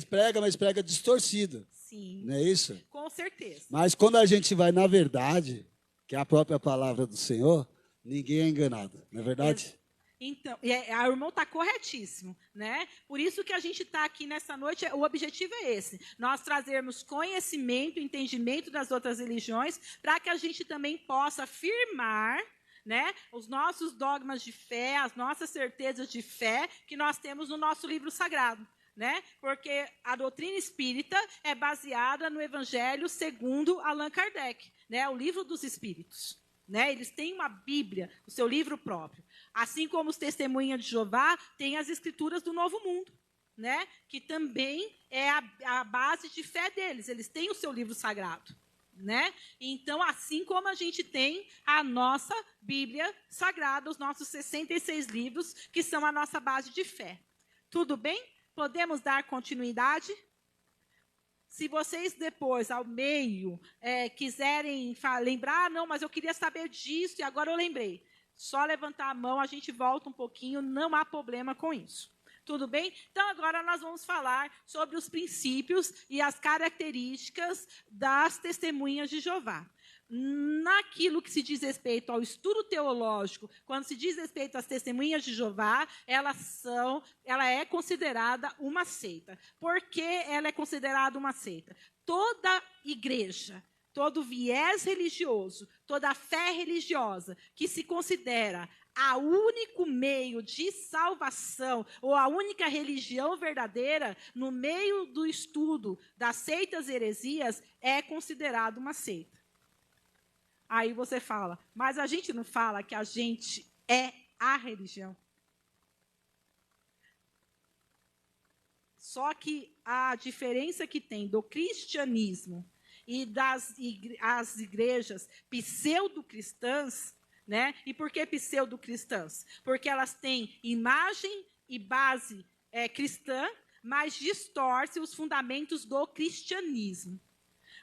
pregam, mas pregam distorcido. Sim. Não é isso? Com certeza. Mas quando a gente vai na verdade, que é a própria palavra do Senhor, ninguém é enganado, não é verdade? Então, a irmã está corretíssimo, né? Por isso que a gente está aqui nessa noite, o objetivo é esse, nós trazermos conhecimento, entendimento das outras religiões, para que a gente também possa afirmar, né, os nossos dogmas de fé, as nossas certezas de fé que nós temos no nosso livro sagrado. Né? Porque a doutrina espírita é baseada no Evangelho segundo Allan Kardec, né? O livro dos Espíritos. Né? Eles têm uma Bíblia, o seu livro próprio. Assim como os testemunhas de Jeová têm as Escrituras do Novo Mundo, né? Que também é a base de fé deles. Eles têm o seu livro sagrado. Né? Então, assim como a gente tem a nossa Bíblia sagrada, os nossos 66 livros, que são a nossa base de fé. Tudo bem? Podemos dar continuidade? Se vocês depois, ao meio, quiserem lembrar, não, mas eu queria saber disso e agora eu lembrei. Só levantar a mão, a gente volta um pouquinho, não há problema com isso. Tudo bem? Então, agora nós vamos falar sobre os princípios e as características das testemunhas de Jeová. Naquilo que se diz respeito ao estudo teológico, quando se diz respeito às testemunhas de Jeová, ela é considerada uma seita. Por que ela é considerada uma seita? Toda igreja, todo viés religioso, toda fé religiosa que se considera o único meio de salvação, ou a única religião verdadeira, no meio do estudo das seitas e heresias, é considerada uma seita. Aí você fala, mas a gente não fala que a gente é a religião. Só que a diferença que tem do cristianismo e as igrejas pseudo-cristãs, né? E por que pseudo-cristãs? Porque elas têm imagem e base cristã, mas distorcem os fundamentos do cristianismo.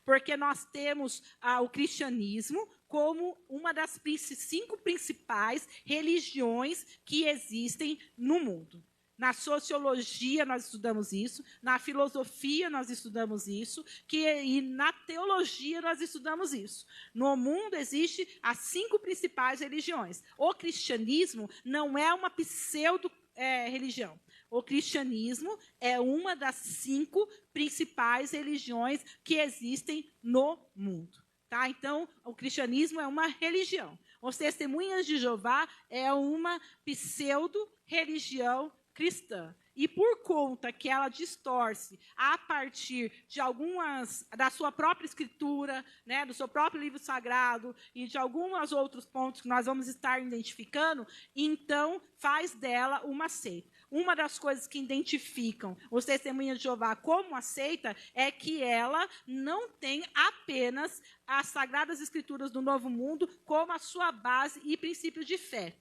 Porque nós temos o cristianismo como uma das 5 principais religiões que existem no mundo. Na sociologia nós estudamos isso, na filosofia nós estudamos isso, e na teologia nós estudamos isso. No mundo existem as 5 principais religiões. O cristianismo não é uma pseudo-religião. O cristianismo é uma das 5 principais religiões que existem no mundo. Tá? Então, o cristianismo é uma religião. Os Testemunhas de Jeová é uma pseudo-religião cristã. E por conta que ela distorce a partir de algumas, da sua própria escritura, né, do seu próprio livro sagrado e de alguns outros pontos que nós vamos estar identificando, então faz dela uma seita. Uma das coisas que identificam os Testemunhas de Jeová como uma seita é que ela não tem apenas as Sagradas Escrituras do Novo Mundo como a sua base e princípio de fé.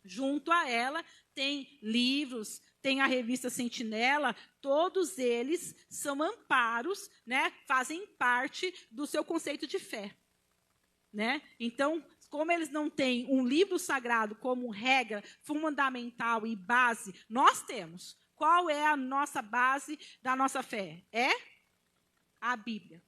Junto a ela tem livros, tem a revista Sentinela, todos eles são amparos, né, fazem parte do seu conceito de fé. Né? Então, como eles não têm um livro sagrado como regra fundamental e base, nós temos. Qual é a nossa base da nossa fé? É a Bíblia.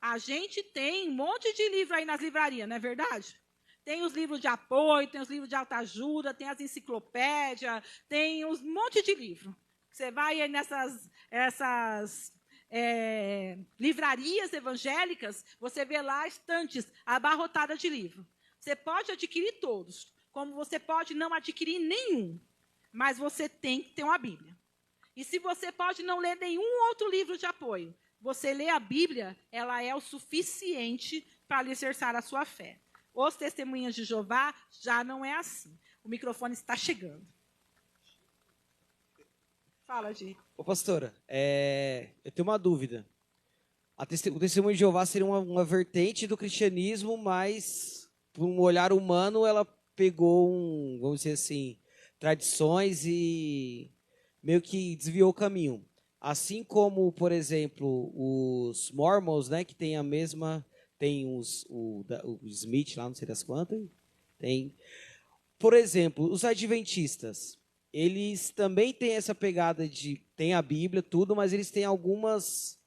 A gente tem um monte de livro aí nas livrarias, não é verdade? Tem os livros de apoio, tem os livros de autoajuda, tem as enciclopédias, tem um monte de livro. Você vai aí nessas livrarias evangélicas, você vê lá estantes abarrotadas de livro. Você pode adquirir todos, como você pode não adquirir nenhum, mas você tem que ter uma Bíblia. E se você pode não ler nenhum outro livro de apoio, você lê a Bíblia, ela é o suficiente para alicerçar a sua fé. Os Testemunhas de Jeová já não é assim. O microfone está chegando. Fala, Gi. Ô, pastora, eu tenho uma dúvida. O Testemunho de Jeová seria uma vertente do cristianismo, mas, por um olhar humano, ela pegou, vamos dizer assim, tradições e meio que desviou o caminho. Assim como, por exemplo, os Mormons, né, que tem a mesma... Tem o Smith lá, não sei das quantas. Tem. Por exemplo, os adventistas, eles também têm essa pegada de... Tem a Bíblia, tudo, mas eles têm algumas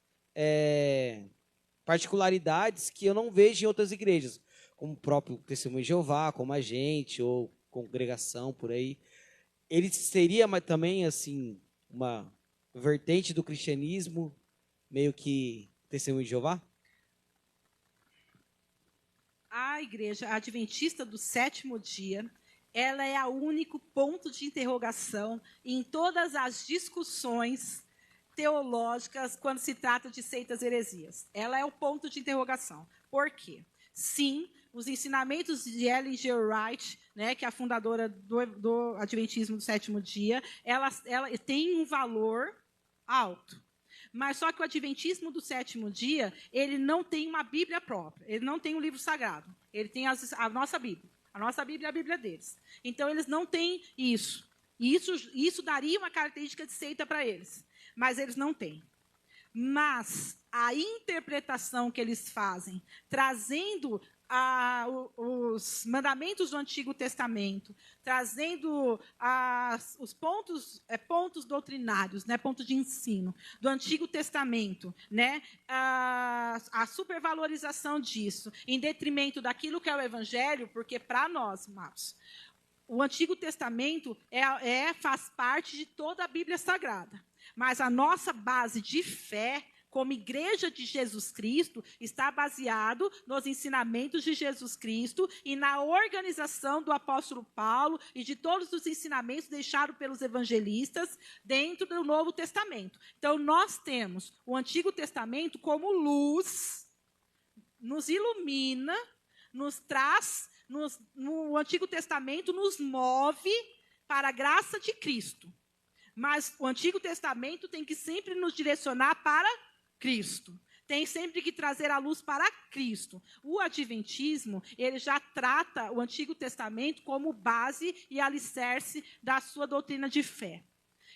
particularidades que eu não vejo em outras igrejas. Como o próprio Testemunho de Jeová, como a gente, ou congregação, por aí. Ele seria também, assim, uma vertente do cristianismo, meio que Testemunho de Jeová? A igreja adventista do sétimo dia, ela é o único ponto de interrogação em todas as discussões teológicas quando se trata de seitas heresias. Ela é o ponto de interrogação. Por quê? Sim, os ensinamentos de Ellen G. White, né, que é a fundadora do Adventismo do sétimo dia, ela tem um valor alto. Mas só que o Adventismo do sétimo dia, ele não tem uma Bíblia própria, ele não tem um livro sagrado, ele tem a nossa Bíblia. A nossa Bíblia é a Bíblia deles. Então, eles não têm isso. E isso daria uma característica de seita para eles. Mas eles não têm. Mas a interpretação que eles fazem, trazendo os mandamentos do Antigo Testamento, trazendo os pontos doutrinários, né, pontos de ensino do Antigo Testamento, né, a supervalorização disso, em detrimento daquilo que é o Evangelho, porque para nós, amados, o Antigo Testamento faz parte de toda a Bíblia Sagrada, mas a nossa base de fé, como igreja de Jesus Cristo, está baseado nos ensinamentos de Jesus Cristo e na organização do apóstolo Paulo e de todos os ensinamentos deixados pelos evangelistas dentro do Novo Testamento. Então, nós temos o Antigo Testamento como luz, nos ilumina, nos traz, no Antigo Testamento nos move para a graça de Cristo. Mas o Antigo Testamento tem que sempre nos direcionar para Cristo. Tem sempre que trazer a luz para Cristo. O Adventismo, ele já trata o Antigo Testamento como base e alicerce da sua doutrina de fé.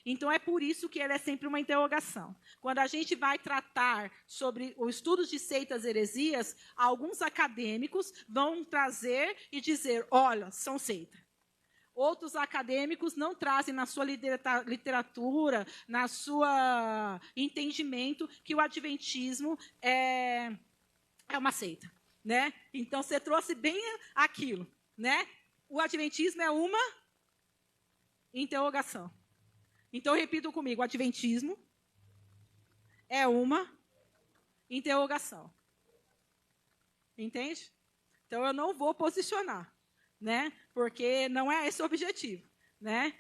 Então, é por isso que ele é sempre uma interrogação. Quando a gente vai tratar sobre os estudos de seitas heresias, alguns acadêmicos vão trazer e dizer, olha, são seitas. Outros acadêmicos não trazem na sua literatura, na sua entendimento, que o adventismo é uma seita. Né? Então, você trouxe bem aquilo. Né? O adventismo é uma interrogação. Então, repitam comigo, o adventismo é uma interrogação. Entende? Então, eu não vou posicionar, né? Porque não é esse o objetivo, né?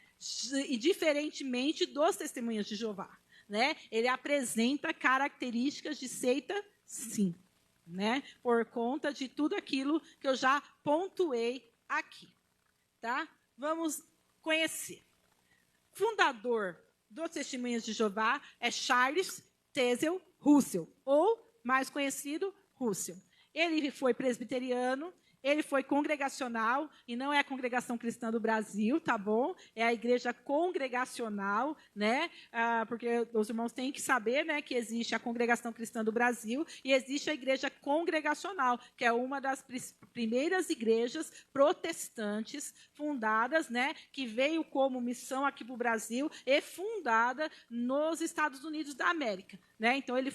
E diferentemente dos testemunhas de Jeová, né? Ele apresenta características de seita, sim, né? Por conta de tudo aquilo que eu já pontuei aqui, tá? Vamos conhecer. Fundador dos Testemunhas de Jeová é Charles Taze Russell, ou mais conhecido, Russell. Ele foi presbiteriano, ele foi congregacional, e não é a Congregação Cristã do Brasil, tá bom? É a igreja congregacional, né? Porque os irmãos têm que saber, né, que existe a Congregação Cristã do Brasil e existe a igreja congregacional, que é uma das primeiras igrejas protestantes fundadas, né, que veio como missão aqui para o Brasil e fundada nos Estados Unidos da América, né? Então, ele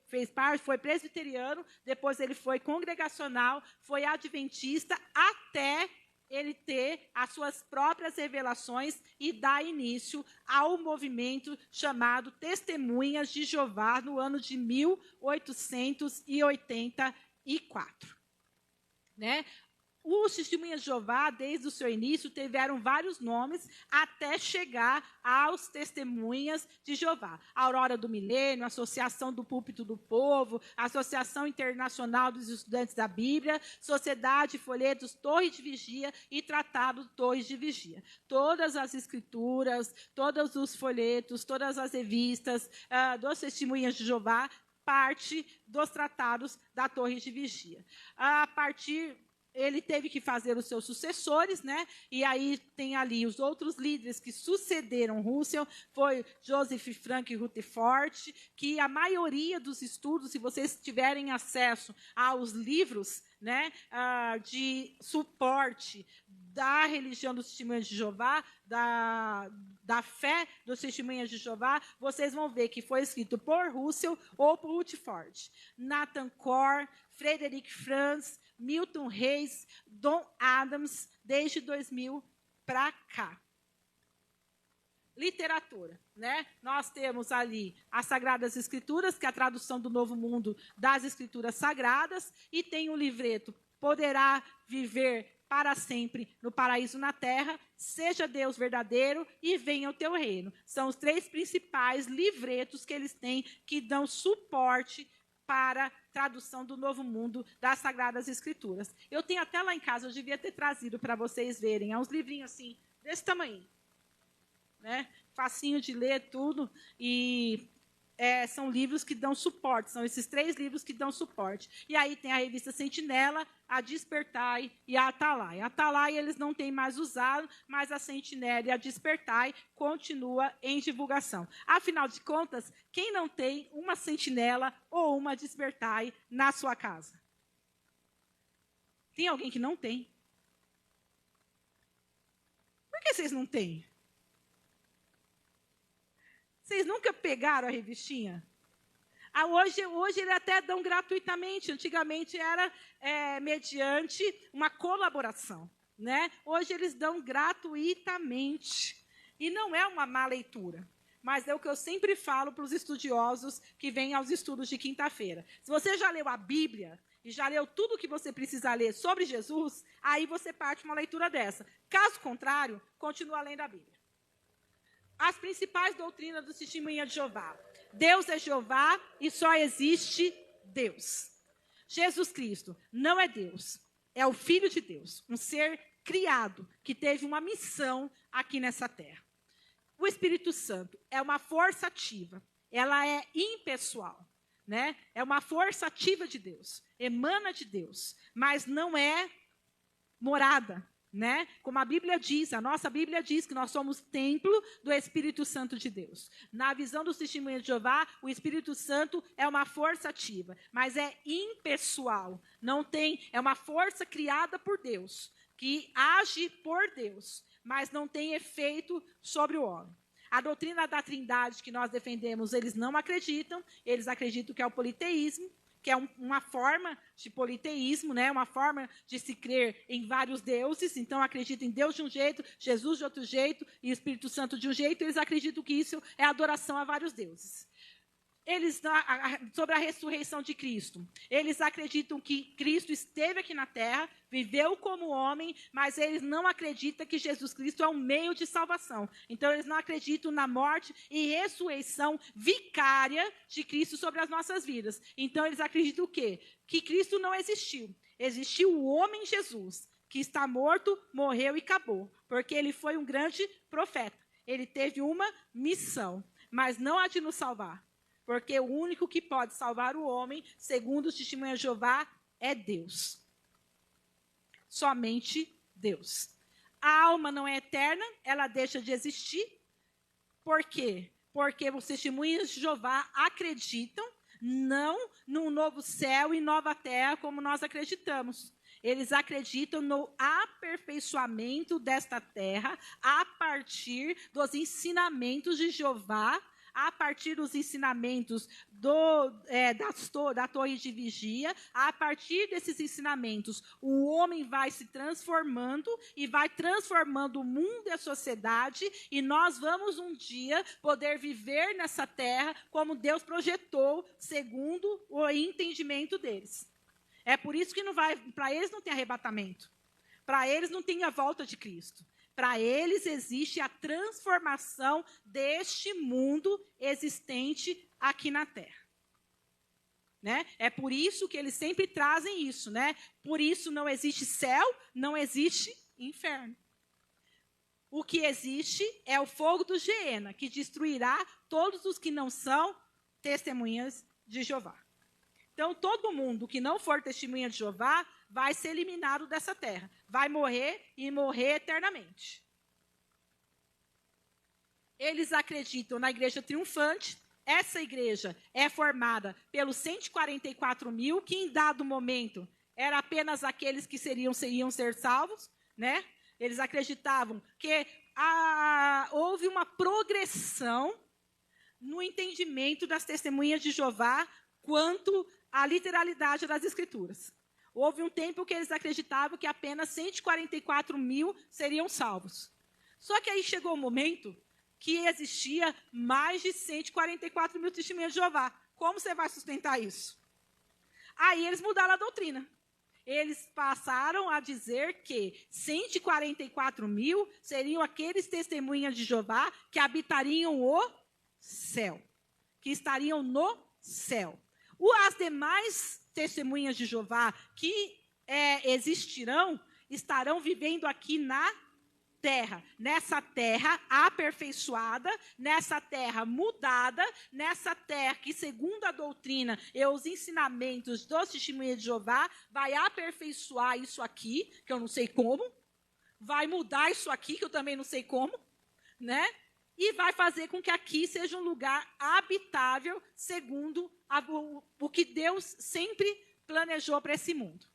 fez parte, foi presbiteriano, depois ele foi congregacional, foi adventista, até ele ter as suas próprias revelações e dar início ao movimento chamado Testemunhas de Jeová no ano de 1884. Né? Os Testemunhas de Jeová, desde o seu início, tiveram vários nomes até chegar aos Testemunhas de Jeová. Aurora do Milênio, Associação do Púlpito do Povo, Associação Internacional dos Estudantes da Bíblia, Sociedade Folhetos Torre de Vigia e Tratado Torres de Vigia. Todas as escrituras, todos os folhetos, todas as revistas dos Testemunhas de Jeová, parte dos tratados da Torre de Vigia. Ele teve que fazer os seus sucessores, né? E aí tem ali os outros líderes que sucederam Russell, foi Joseph Frank Rutherford, que a maioria dos estudos, se vocês tiverem acesso aos livros, né, de suporte da religião dos Testemunhas de Jeová, da fé dos Testemunhas de Jeová, vocês vão ver que foi escrito por Russell ou por Rutherford. Nathan Core, Frederick Franz, Milton Reis, Don Adams, desde 2000 para cá. Literatura, né? Nós temos ali as Sagradas Escrituras, que é a tradução do Novo Mundo das Escrituras Sagradas, e tem o livreto Poderá Viver para Sempre no Paraíso na Terra, Seja Deus Verdadeiro e Venha o Teu Reino. São os 3 principais livretos que eles têm que dão suporte para a tradução do Novo Mundo das Sagradas Escrituras. Eu tenho até lá em casa, eu devia ter trazido para vocês verem. É uns livrinhos assim, desse tamanho, né? Facinho de ler tudo. E são livros que dão suporte. São esses 3 livros que dão suporte. E aí tem a revista Sentinela, a Despertai e a Atalai. A Atalai eles não têm mais usado, mas a Sentinela e a Despertai continua em divulgação. Afinal de contas, quem não tem uma Sentinela ou uma Despertai na sua casa? Tem alguém que não tem? Por que vocês não têm? Vocês nunca pegaram a revistinha? Hoje eles até dão gratuitamente. Antigamente era mediante uma colaboração, né? Hoje eles dão gratuitamente. E não é uma má leitura, mas é o que eu sempre falo para os estudiosos que vêm aos estudos de quinta-feira. Se você já leu a Bíblia e já leu tudo o que você precisa ler sobre Jesus, aí você parte uma leitura dessa. Caso contrário, continua lendo a Bíblia. As principais doutrinas do Testemunha de Jeová. Deus é Jeová e só existe Deus. Jesus Cristo não é Deus, é o Filho de Deus, um ser criado que teve uma missão aqui nessa terra. O Espírito Santo é uma força ativa, ela é impessoal, né? É uma força ativa de Deus, emana de Deus, mas não é morada, né? Como a Bíblia diz, a nossa Bíblia diz que nós somos templo do Espírito Santo de Deus. Na visão dos Testemunhas de Jeová, o Espírito Santo é uma força ativa, mas é impessoal. Não tem, é uma força criada por Deus, que age por Deus, mas não tem efeito sobre o homem. A doutrina da Trindade que nós defendemos, eles não acreditam, eles acreditam que é o politeísmo, que é uma forma de politeísmo, né? Uma forma de se crer em vários deuses. Então, acreditam em Deus de um jeito, Jesus de outro jeito e Espírito Santo de um jeito. Eles acreditam que isso é adoração a vários deuses. sobre a ressurreição de Cristo. Eles acreditam que Cristo esteve aqui na terra, viveu como homem, mas eles não acreditam que Jesus Cristo é um meio de salvação. Então, eles não acreditam na morte e ressurreição vicária de Cristo sobre as nossas vidas. Então, eles acreditam o quê? Que Cristo não existiu. Existiu o homem Jesus, que está morto, morreu e acabou. Porque ele foi um grande profeta. Ele teve uma missão, mas não a de nos salvar. Porque o único que pode salvar o homem, segundo os testemunhas de Jeová, é Deus. Somente Deus. A alma não é eterna, ela deixa de existir. Por quê? Porque os testemunhas de Jeová acreditam não num novo céu e nova terra como nós acreditamos. Eles acreditam no aperfeiçoamento desta terra a partir dos ensinamentos de Jeová, a partir dos ensinamentos da torre de vigia. A partir desses ensinamentos, o homem vai se transformando e vai transformando o mundo e a sociedade, e nós vamos um dia poder viver nessa terra como Deus projetou, segundo o entendimento deles. É por isso que para eles não tem arrebatamento. Para eles não tem a volta de Cristo. Para eles existe a transformação deste mundo existente aqui na Terra. Né? É por isso que eles sempre trazem isso. Né? Por isso não existe céu, não existe inferno. O que existe é o fogo do Geena, que destruirá todos os que não são testemunhas de Jeová. Então, todo mundo que não for testemunha de Jeová vai ser eliminado dessa terra. Vai morrer e morrer eternamente. Eles acreditam na igreja triunfante. Essa igreja é formada pelos 144 mil, que em dado momento eram apenas aqueles que seriam ser salvos. Né? Eles acreditavam que houve uma progressão no entendimento das testemunhas de Jeová quanto à literalidade das Escrituras. Houve um tempo que eles acreditavam que apenas 144 mil seriam salvos. Só que aí chegou o momento que existia mais de 144 mil testemunhas de Jeová. Como você vai sustentar isso? Aí eles mudaram a doutrina. Eles passaram a dizer que 144 mil seriam aqueles testemunhas de Jeová que habitariam o céu, que estariam no céu. As demais testemunhas de Jeová que existirão, estarão vivendo aqui na terra. Nessa terra aperfeiçoada, nessa terra mudada, nessa terra que, segundo a doutrina e os ensinamentos dos testemunhas de Jeová, vai aperfeiçoar isso aqui, que eu não sei como, vai mudar isso aqui, que eu também não sei como, né? E vai fazer com que aqui seja um lugar habitável, segundo o que Deus sempre planejou para esse mundo.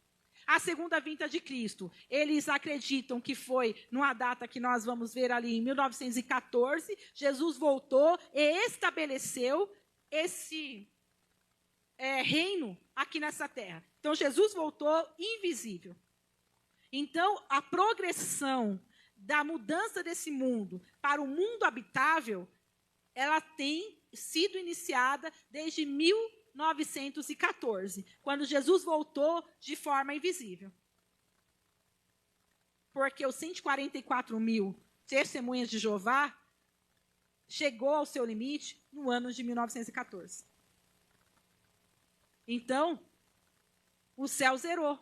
A segunda vinda de Cristo, eles acreditam que foi numa data que nós vamos ver ali em 1914, Jesus voltou e estabeleceu esse reino aqui nessa terra. Então, Jesus voltou invisível. Então, a progressão da mudança desse mundo para o mundo habitável, ela tem sido iniciada desde 1914, quando Jesus voltou de forma invisível. Porque os 144 mil testemunhas de Jeová chegou ao seu limite no ano de 1914. Então, o céu zerou.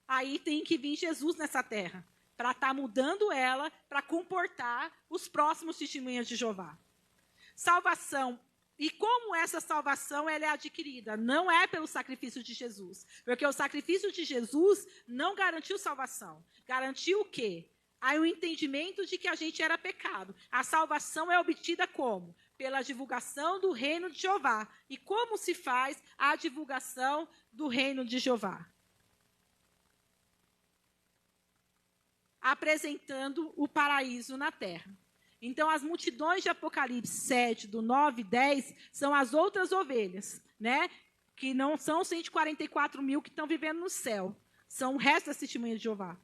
Aí tem que vir Jesus nessa terra, para estar mudando ela, para comportar os próximos testemunhas de Jeová. Salvação. E como essa salvação ela é adquirida? Não é pelo sacrifício de Jesus. Porque o sacrifício de Jesus não garantiu salvação. Garantiu o quê? Aí o entendimento de que a gente era pecado. A salvação é obtida como? Pela divulgação do reino de Jeová. E como se faz a divulgação do reino de Jeová? Apresentando o paraíso na terra. Então, as multidões de Apocalipse 7, do 9 e 10, são as outras ovelhas, né? Que não são 144 mil que estão vivendo no céu. São o resto das testemunhas de Jeová.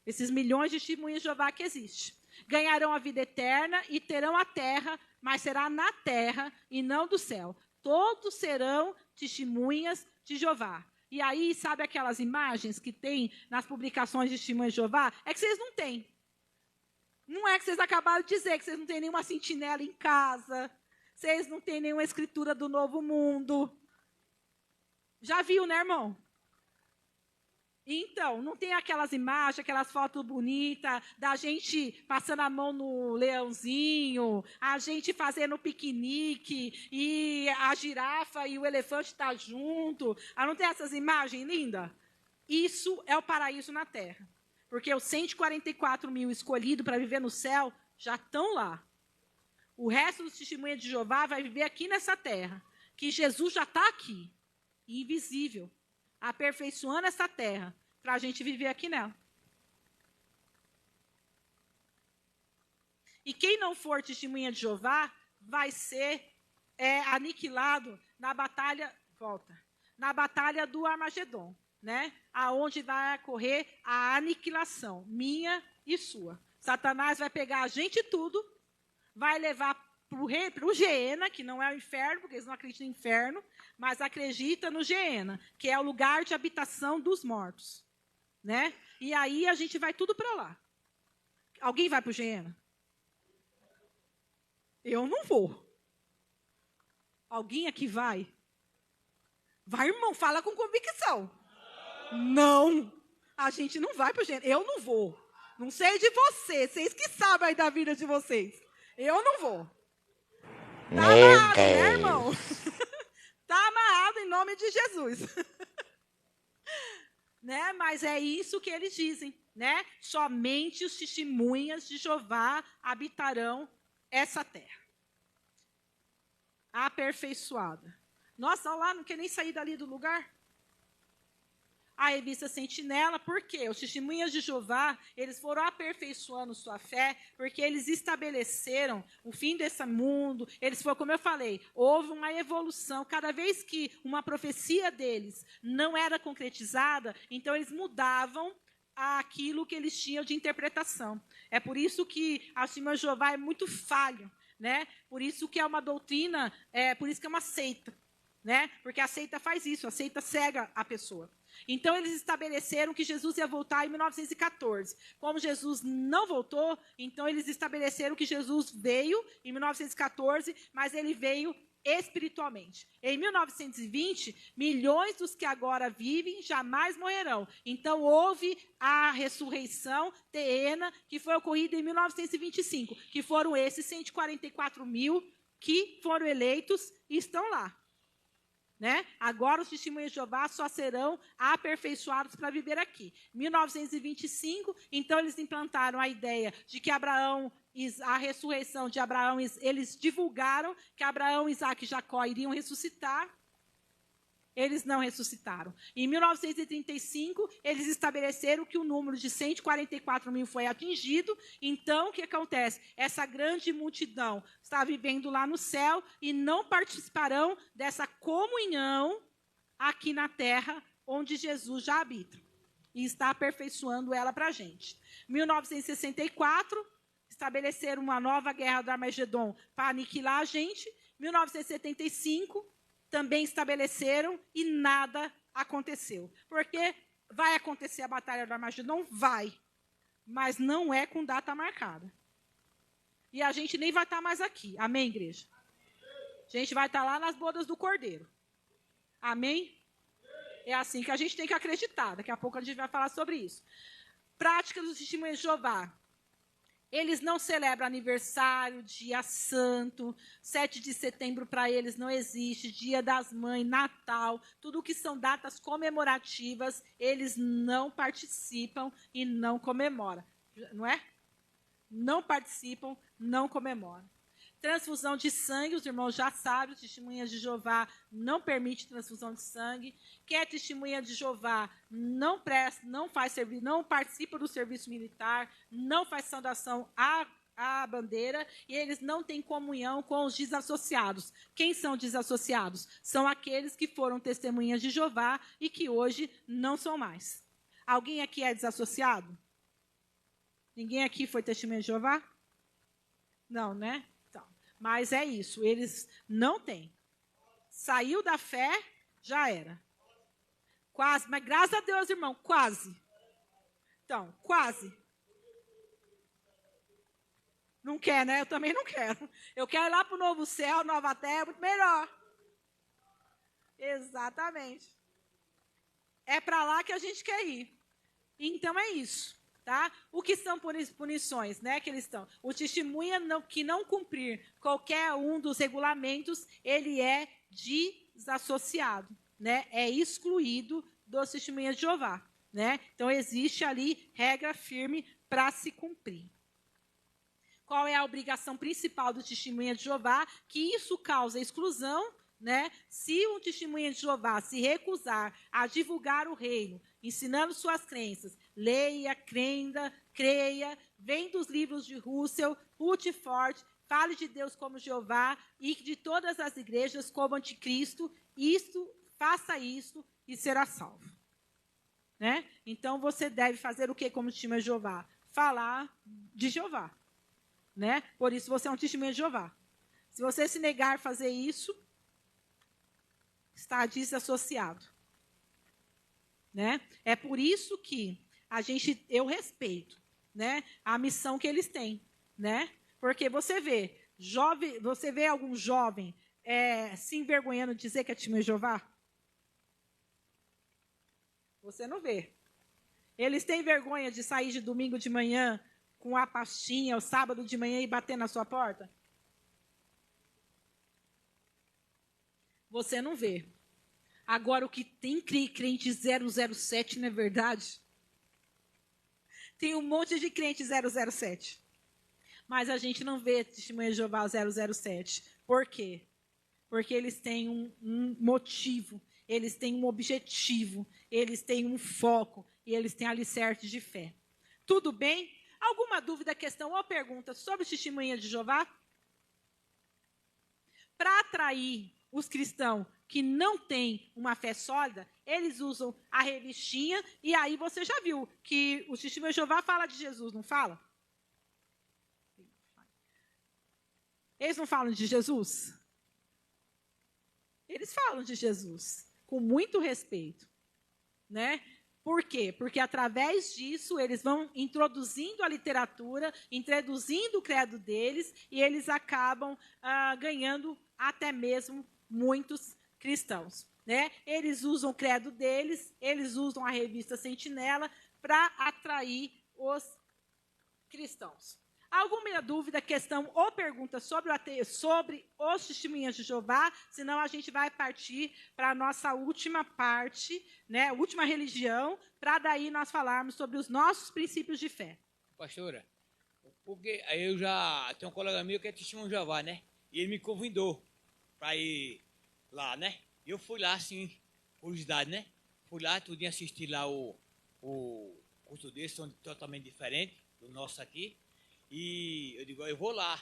Esses milhões de testemunhas de Jeová que existem. Ganharão a vida eterna e terão a terra, mas será na terra e não do céu. todos serão testemunhas de Jeová. E aí, sabe aquelas imagens que tem nas publicações de testemunhas de Jeová? É que vocês não têm. Não é que vocês acabaram de dizer que vocês não têm nenhuma sentinela em casa, vocês não têm nenhuma escritura do Novo Mundo. Já viu, né, irmão? Então, não tem aquelas imagens, aquelas fotos bonitas da gente passando a mão no leãozinho, a gente fazendo piquenique e a girafa e o elefante estão junto. Não tem essas imagens lindas? Isso é o paraíso na terra. Porque os 144 mil escolhidos para viver no céu já estão lá. O resto dos testemunhas de Jeová vai viver aqui nessa terra. Que Jesus já está aqui, invisível, aperfeiçoando essa terra, para a gente viver aqui nela. E quem não for testemunha de Jeová, vai ser aniquilado na batalha, na batalha do Armagedon, né? Aonde vai ocorrer a aniquilação, minha e sua. Satanás vai pegar a gente tudo, vai levar para o Geena, que não é o inferno, porque eles não acreditam em inferno, mas acreditam no Geena, que é o lugar de habitação dos mortos. Né? E aí a gente vai tudo para lá. Alguém vai para o Geena? Eu não vou. Alguém aqui vai? Vai, irmão, fala com convicção. Não, a gente não vai para o Geena. Eu não vou. Não sei de vocês que sabem aí da vida de vocês. Eu não vou. Tá amarrado, né, irmão? Tá amarrado em nome de Jesus. Né? Mas é isso que eles dizem, né? Somente os testemunhas de Jeová habitarão essa terra. Aperfeiçoada. Nossa, olha lá, não quer nem sair dali do lugar. A revista Sentinela, por quê? Os testemunhas de Jeová, eles foram aperfeiçoando sua fé, porque eles estabeleceram o fim desse mundo. Eles foram, como eu falei, houve uma evolução. Cada vez que uma profecia deles não era concretizada, então eles mudavam aquilo que eles tinham de interpretação. É por isso que a testemunha de Jeová é muito falho, né? Por isso que é uma doutrina, por isso que é uma seita, né? Porque a seita faz isso, a seita cega a pessoa. Então, eles estabeleceram que Jesus ia voltar em 1914. Como Jesus não voltou, então eles estabeleceram que Jesus veio em 1914, mas ele veio espiritualmente. Em 1920, milhões dos que agora vivem jamais morrerão. Então, houve a ressurreição terrena, que foi ocorrida em 1925, que foram esses 144 mil que foram eleitos e estão lá. Né? Agora os testemunhas de Jeová só serão aperfeiçoados para viver aqui. 1925, então eles implantaram a ideia de que Abraão, a ressurreição de Abraão, eles divulgaram que Abraão, Isaac e Jacó iriam ressuscitar. Eles não ressuscitaram. Em 1935, eles estabeleceram que o número de 144 mil foi atingido. Então, o que acontece? Essa grande multidão está vivendo lá no céu e não participarão dessa comunhão aqui na terra, onde Jesus já habita. E está aperfeiçoando ela para a gente. 1964, estabeleceram uma nova guerra do Armagedon para aniquilar a gente. 1975, também estabeleceram e nada aconteceu. Porque vai acontecer a batalha do Armagedon? Vai. Mas não é com data marcada. E a gente nem vai estar mais aqui. Amém, igreja? A gente vai estar lá nas bodas do Cordeiro. Amém? É assim que a gente tem que acreditar. Daqui a pouco a gente vai falar sobre isso. Prática dos testemunhos de Jeová. Eles não celebram aniversário, dia santo, 7 de setembro para eles não existe, dia das mães, Natal, tudo que são datas comemorativas, eles não participam e não comemoram, não é? Não participam, não comemoram. Transfusão de sangue, os irmãos já sabem, testemunhas de Jeová não permite transfusão de sangue. Quem é testemunha de Jeová não presta, não faz serviço, não participa do serviço militar, não faz saudação à bandeira e eles não têm comunhão com os desassociados. Quem são desassociados? São aqueles que foram testemunhas de Jeová e que hoje não são mais. Alguém aqui é desassociado? Ninguém aqui foi testemunha de Jeová? Não, né? Mas é isso, eles não têm. Saiu da fé, já era. Quase, mas graças a Deus, irmão, quase. Então, quase. Não quer, né? Eu também não quero. Eu quero ir lá para o novo céu, nova terra, muito melhor. Exatamente. É para lá que a gente quer ir. Então é isso, tá? O que são punições, né? Que eles estão. O testemunha que não cumprir qualquer um dos regulamentos, ele é desassociado, né? É excluído dos testemunhas de Jeová, né? Então existe ali regra firme para se cumprir. Qual é a obrigação principal do testemunha de Jeová? Que isso causa exclusão, né? Se um testemunha de Jeová se recusar a divulgar o reino, ensinando suas crenças, leia, creia, vem dos livros de Russell, Rutherford, fale de Deus como Jeová e de todas as igrejas como anticristo, faça isso e será salvo. Né? Então você deve fazer o que como testemunha de Jeová? Falar de Jeová. Né? Por isso você é um testemunha de Jeová. Se você se negar a fazer isso, está desassociado. Né? É por isso que eu respeito, né, a missão que eles têm. Né? Porque você vê algum jovem se envergonhando de dizer que é testemunha de Jeová? Você não vê. Eles têm vergonha de sair de domingo de manhã com a pastinha, o sábado de manhã e bater na sua porta? Você não vê. Agora, o que tem crente 007, não é verdade? Tem um monte de crente 007. Mas a gente não vê testemunha de Jeová 007. Por quê? Porque eles têm um motivo, eles têm um objetivo, eles têm um foco e eles têm alicerce de fé. Tudo bem? Alguma dúvida, questão ou pergunta sobre testemunha de Jeová? Para atrair os cristãos que não têm uma fé sólida, eles usam a revistinha e aí você já viu que o testemunho de Jeová fala de Jesus, não fala? Eles não falam de Jesus? Eles falam de Jesus com muito respeito, né? Por quê? Porque através disso eles vão introduzindo a literatura, introduzindo o credo deles e eles acabam ganhando até mesmo muitos cristãos. Né? Eles usam o credo deles, eles usam a revista Sentinela para atrair os cristãos. Alguma dúvida, questão ou pergunta sobre os testemunhas de Jeová? Senão a gente vai partir para a nossa última parte, né, última religião, para daí nós falarmos sobre os nossos princípios de fé. Pastora, porque eu já tenho um colega meu que é testemunho de Jeová, né? E ele me convidou para ir lá, né? E eu fui lá, assim, curiosidade, né? Fui lá, tudinho assistir lá o curso desse, são totalmente diferentes do nosso aqui. E eu digo, eu vou lá.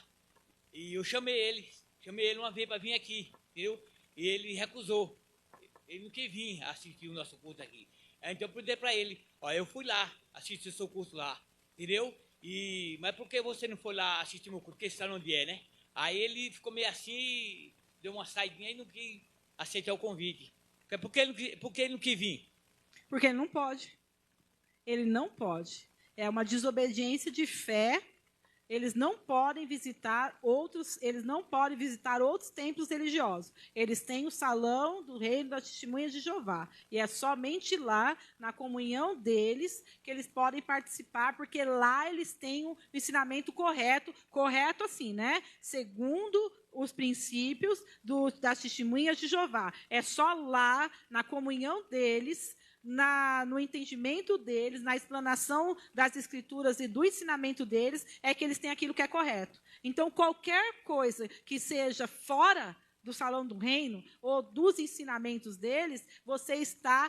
E eu chamei ele uma vez para vir aqui, entendeu? E ele recusou. Ele não quis vir assistir o nosso curso aqui. Então eu perguntei para ele, ó, eu fui lá assistir o seu curso lá, entendeu? Mas por que você não foi lá assistir o meu curso? Porque você sabe onde é, né? Aí ele ficou meio assim, deu uma saidinha e não quis aceitar o convite. Por que ele não quis vir? Porque ele não pode. Ele não pode. É uma desobediência de fé. Eles não podem visitar outros templos religiosos. Eles têm o salão do reino das testemunhas de Jeová. E é somente lá, na comunhão deles, que eles podem participar, porque lá eles têm o ensinamento correto assim, né? Segundo os princípios das testemunhas de Jeová. É só lá, na comunhão deles, no entendimento deles, na explanação das escrituras e do ensinamento deles, é que eles têm aquilo que é correto. Então, qualquer coisa que seja fora do salão do reino ou dos ensinamentos deles, você está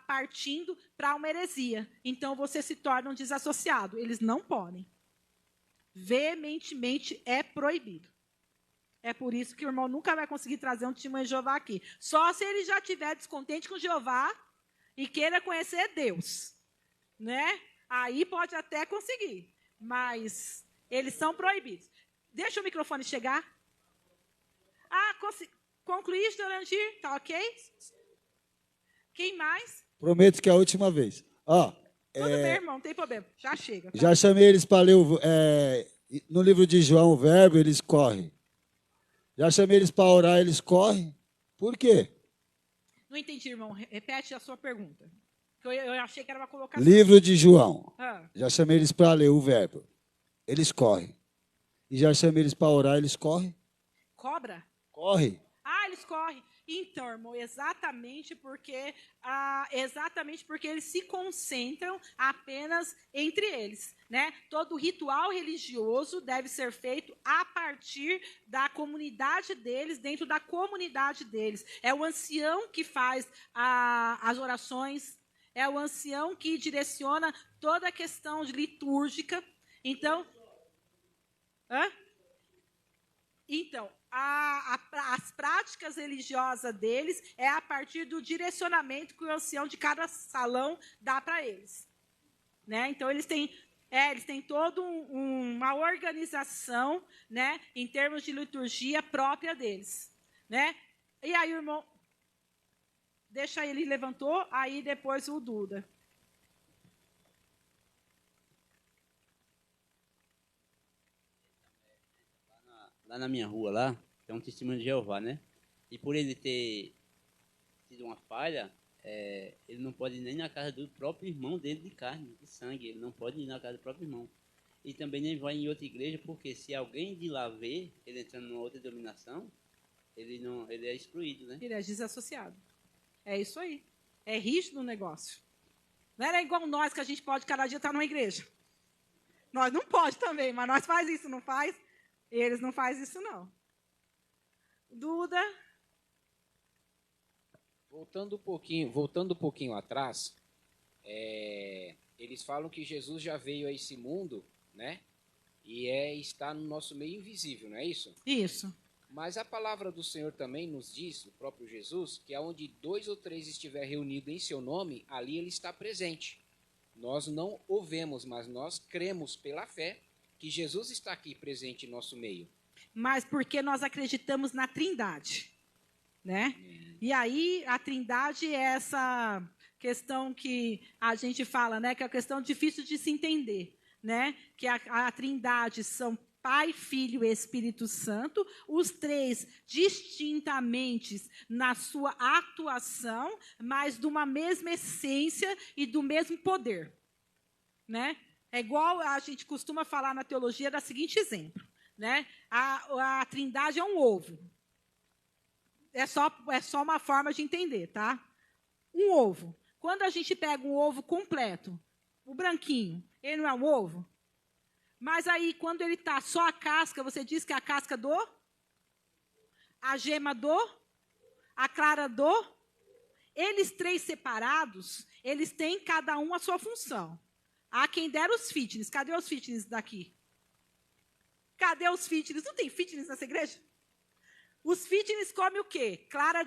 partindo para uma heresia. Então, você se torna um desassociado. Eles não podem. Veementemente é proibido. É por isso que o irmão nunca vai conseguir trazer um testemunho de Jeová aqui. Só se ele já estiver descontente com Jeová e queira conhecer Deus, né? Aí pode até conseguir, mas eles são proibidos. Deixa o microfone chegar. Concluíste, Dorandir? Tá ok? Quem mais? Prometo que é a última vez. Ó, Tudo bem, irmão, não tem problema. Já chega. Tá? já chamei eles para ler no livro de João, o verbo, eles correm. Já chamei eles para orar, eles correm. Por quê? Não entendi, irmão. Repete a sua pergunta. Eu achei que era uma colocação. Livro de João. Ah. Já chamei eles para ler o verbo. Eles correm. E já chamei eles para orar, eles correm. Cobra? Corre. Ah, eles correm. Então, irmão, exatamente porque eles se concentram apenas entre eles, né? Todo ritual religioso deve ser feito a partir da comunidade deles, dentro da comunidade deles. É o ancião que faz as orações, é o ancião que direciona toda a questão litúrgica. Então, as práticas religiosas deles é a partir do direcionamento que o ancião de cada salão dá para eles, né? Então eles têm toda uma organização, né, em termos de liturgia própria deles, né? E aí o irmão, deixa ele levantou, aí depois o Duda. Lá na minha rua, lá, tem um testemunho de Jeová, né? E por ele ter tido uma falha, ele não pode ir nem na casa do próprio irmão dele de carne, de sangue. Ele não pode ir na casa do próprio irmão. E também nem vai em outra igreja, porque se alguém de lá ver ele entrando numa outra denominação, ele é excluído, né? Ele é desassociado. É isso aí. É rígido o negócio. Não era igual nós, que a gente pode cada dia estar numa igreja. Nós não pode também, mas nós faz isso, não faz? Eles não fazem isso, não. Duda? Voltando um pouquinho atrás, eles falam que Jesus já veio a esse mundo, né? E está no nosso meio invisível, não é isso? Isso. Mas a palavra do Senhor também nos diz, o próprio Jesus, que aonde 2 ou 3 estiver reunido em seu nome, ali ele está presente. Nós não o vemos, mas nós cremos pela fé que Jesus está aqui presente em nosso meio. Mas porque nós acreditamos na Trindade, né? E aí a Trindade é essa questão que a gente fala, né? Que é a questão difícil de se entender, né? Que a Trindade são Pai, Filho e Espírito Santo, os 3 distintamente na sua atuação, mas de uma mesma essência e do mesmo poder, né? É igual a gente costuma falar na teologia, da seguinte exemplo, né? A Trindade é um ovo. É só uma forma de entender, tá? Um ovo. Quando a gente pega um ovo completo, o branquinho, ele não é um ovo? Mas aí, quando ele está só a casca, você diz que é a casca a gema a clara eles 3 separados, eles têm cada um a sua função. Há quem dera os fitness. Cadê os fitness daqui? Cadê os fitness? Não tem fitness nessa igreja? Os fitness comem o quê? Clara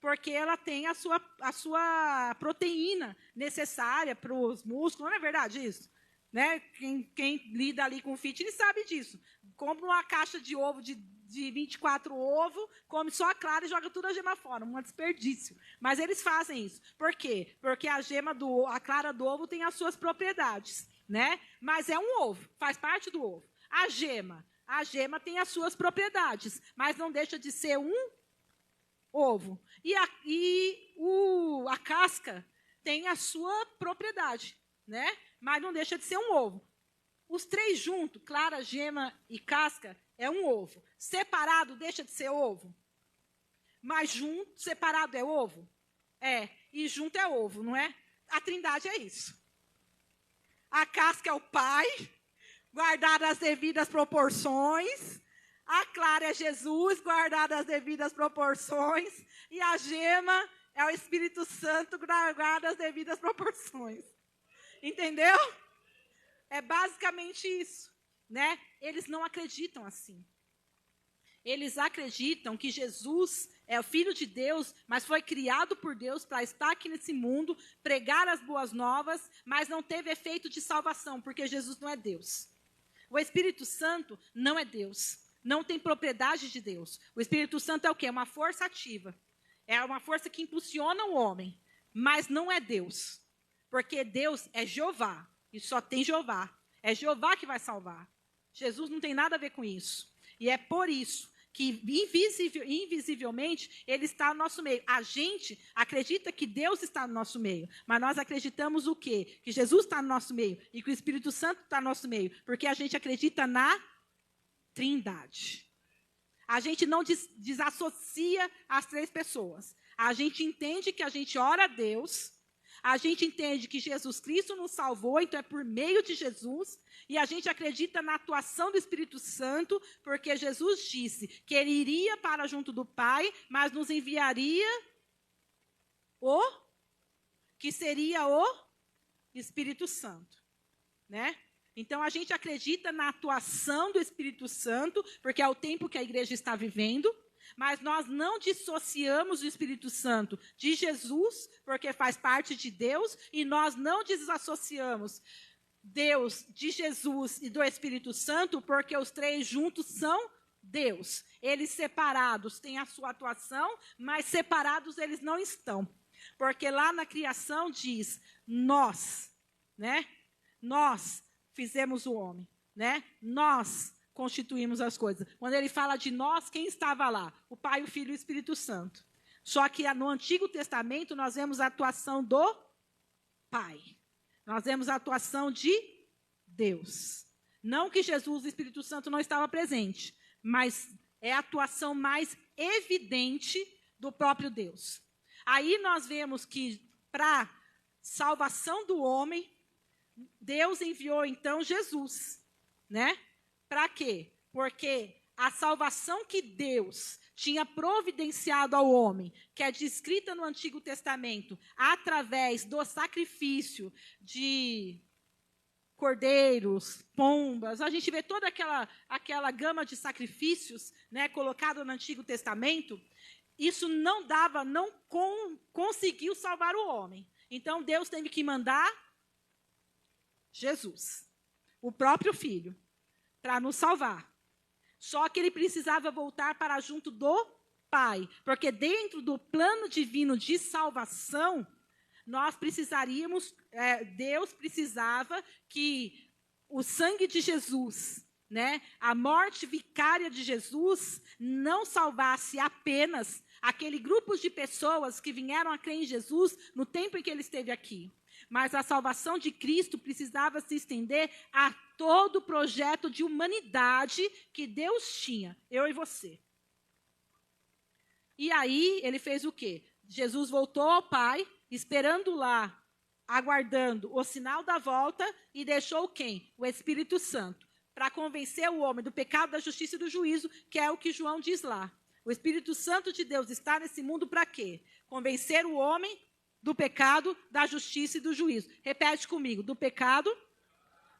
porque ela tem a sua proteína necessária para os músculos. Não é verdade isso? Né? Quem lida ali com fitness sabe disso. Compra uma caixa de ovo de 24 ovos, come só a clara e joga tudo a gema fora. Um desperdício. Mas eles fazem isso. Por quê? Porque a clara do ovo tem as suas propriedades, né? Mas é um ovo, faz parte do ovo. A gema tem as suas propriedades, mas não deixa de ser um ovo. E a casca tem a sua propriedade, né? Mas não deixa de ser um ovo. Os 3 juntos, clara, gema e casca, é um ovo. Separado deixa de ser ovo? Mas junto, separado é ovo? É. E junto é ovo, não é? A Trindade é isso. A casca é o Pai, guardada as devidas proporções. A clara é Jesus, guardada as devidas proporções. E a gema é o Espírito Santo, guardada as devidas proporções. Entendeu? É basicamente isso, né? Eles não acreditam assim. Eles acreditam que Jesus é o Filho de Deus, mas foi criado por Deus para estar aqui nesse mundo, pregar as boas novas, mas não teve efeito de salvação, porque Jesus não é Deus. O Espírito Santo não é Deus. não tem propriedade de Deus. O Espírito Santo é o quê? É uma força ativa. É uma força que impulsiona o homem, mas não é Deus. Porque Deus é Jeová, e só tem Jeová. É Jeová que vai salvar. Jesus não tem nada a ver com isso. E é por isso que invisivelmente ele está no nosso meio. A gente acredita que Deus está no nosso meio, mas nós acreditamos o quê? Que Jesus está no nosso meio e que o Espírito Santo está no nosso meio, porque a gente acredita na Trindade. A gente não desassocia as três pessoas. A gente entende que a gente ora a Deus, a gente entende que Jesus Cristo nos salvou, então é por meio de Jesus, e a gente acredita na atuação do Espírito Santo, porque Jesus disse que ele iria para junto do Pai, mas nos enviaria que seria o Espírito Santo, né? Então, a gente acredita na atuação do Espírito Santo, porque é o tempo que a igreja está vivendo, mas nós não dissociamos o Espírito Santo de Jesus, porque faz parte de Deus, e nós não desassociamos Deus de Jesus e do Espírito Santo, porque os três juntos são Deus. Eles separados têm a sua atuação, mas separados eles não estão. Porque lá na criação diz, nós, né? Nós fizemos o homem, né? Nós constituímos as coisas. Quando ele fala de nós, quem estava lá? O Pai, o Filho e o Espírito Santo. Só que no Antigo Testamento nós vemos a atuação do Pai. Nós vemos a atuação de Deus. Não que Jesus e o Espírito Santo não estavam presentes, mas é a atuação mais evidente do próprio Deus. Aí nós vemos que para salvação do homem, Deus enviou, então, Jesus, né? Para quê? Porque a salvação que Deus tinha providenciado ao homem, que é descrita no Antigo Testamento, através do sacrifício de cordeiros, pombas, a gente vê toda aquela gama de sacrifícios, né, colocado no Antigo Testamento, isso não conseguiu salvar o homem. Então, Deus teve que mandar Jesus, o próprio Filho, para nos salvar. Só que ele precisava voltar para junto do Pai, porque dentro do plano divino de salvação, nós precisaríamos, Deus precisava que o sangue de Jesus, né, a morte vicária de Jesus, não salvasse apenas aquele grupo de pessoas que vieram a crer em Jesus no tempo em que ele esteve aqui. Mas a salvação de Cristo precisava se estender a todo o projeto de humanidade que Deus tinha, eu e você. E aí, ele fez o quê? Jesus voltou ao Pai, esperando lá, aguardando o sinal da volta, e deixou quem? O Espírito Santo, para convencer o homem do pecado, da justiça e do juízo, que é o que João diz lá. O Espírito Santo de Deus está nesse mundo para quê? Convencer o homem do pecado, da justiça e do juízo. Repete comigo. Do pecado,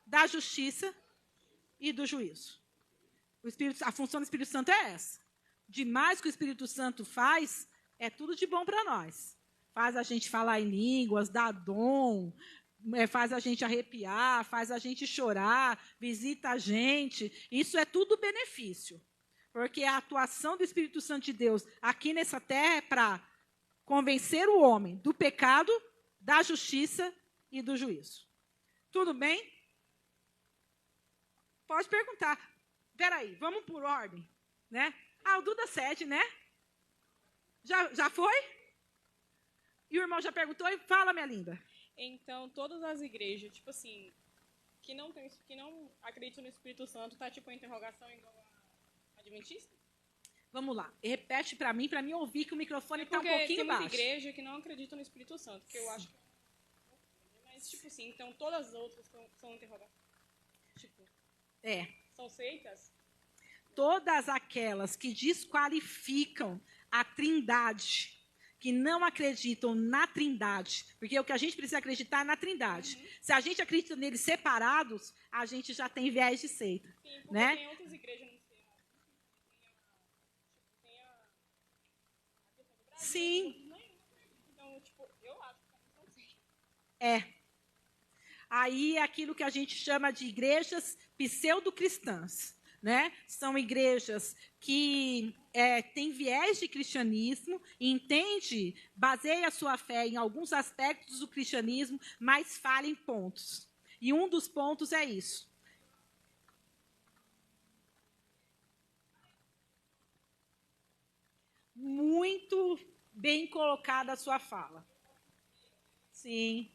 da justiça e do juízo. A função do Espírito Santo é essa. Demais que o Espírito Santo faz, é tudo de bom para nós. Faz a gente falar em línguas, dá dom, faz a gente arrepiar, faz a gente chorar, visita a gente. Isso é tudo benefício. Porque a atuação do Espírito Santo de Deus aqui nessa terra é para convencer o homem do pecado, da justiça e do juízo. Tudo bem? Pode perguntar. Peraí, vamos por ordem, né? O Duda cede, né? Já foi? E o irmão já perguntou? Fala, minha linda. Então, todas as igrejas, tipo assim, que não acreditam no Espírito Santo, tá tipo a interrogação igual a adventista? Vamos lá, repete para mim ouvir que o microfone está um pouquinho tem baixo. muita igreja que não acredita no Espírito Santo, que eu acho que... Mas, tipo assim, então todas as outras são interrogações. Tipo, são seitas? Todas aquelas que desqualificam a Trindade, que não acreditam na Trindade, porque o que a gente precisa acreditar é na Trindade. Uhum. Se a gente acredita neles separados, a gente já tem viés de seita. Sim, porque né? Tem outras igrejas no Sim. Então, tipo, eu acho que não sei. Aí é aquilo que a gente chama de igrejas pseudo-cristãs. né? São igrejas que têm viés de cristianismo, baseia a sua fé em alguns aspectos do cristianismo, mas falha em pontos. E um dos pontos é isso. Muito bem colocada a sua fala. Sim.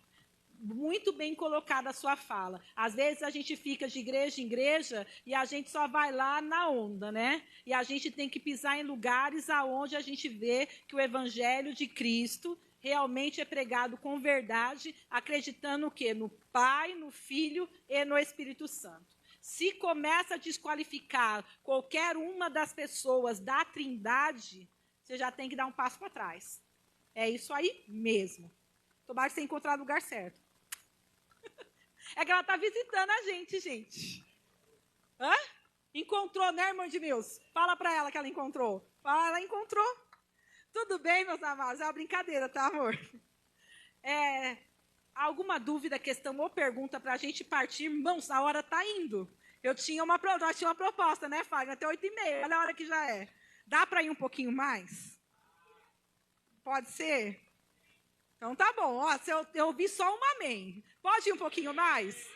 Muito bem colocada a sua fala. Às vezes a gente fica de igreja em igreja e a gente só vai lá na onda, né? E a gente tem que pisar em lugares aonde a gente vê que o evangelho de Cristo realmente é pregado com verdade, acreditando o quê? No Pai, no Filho e no Espírito Santo. Se começa a desqualificar qualquer uma das pessoas da Trindade, você já tem que dar um passo para trás. É isso aí mesmo. Tomara que você encontrar o lugar certo. É que ela está visitando a gente. Hã? Encontrou, né, irmã de Nilson? Fala para ela que ela encontrou. Fala, ela encontrou. Tudo bem, meus amados? É uma brincadeira, tá, amor? Alguma dúvida, questão ou pergunta para a gente partir? Irmãos, a hora está indo. Eu tinha uma proposta, né, Fábio? Até 8h30. Olha a hora que já é. Dá para ir um pouquinho mais? Pode ser? Então tá bom. Ó, se eu ouvi só um amém. Pode ir um pouquinho mais?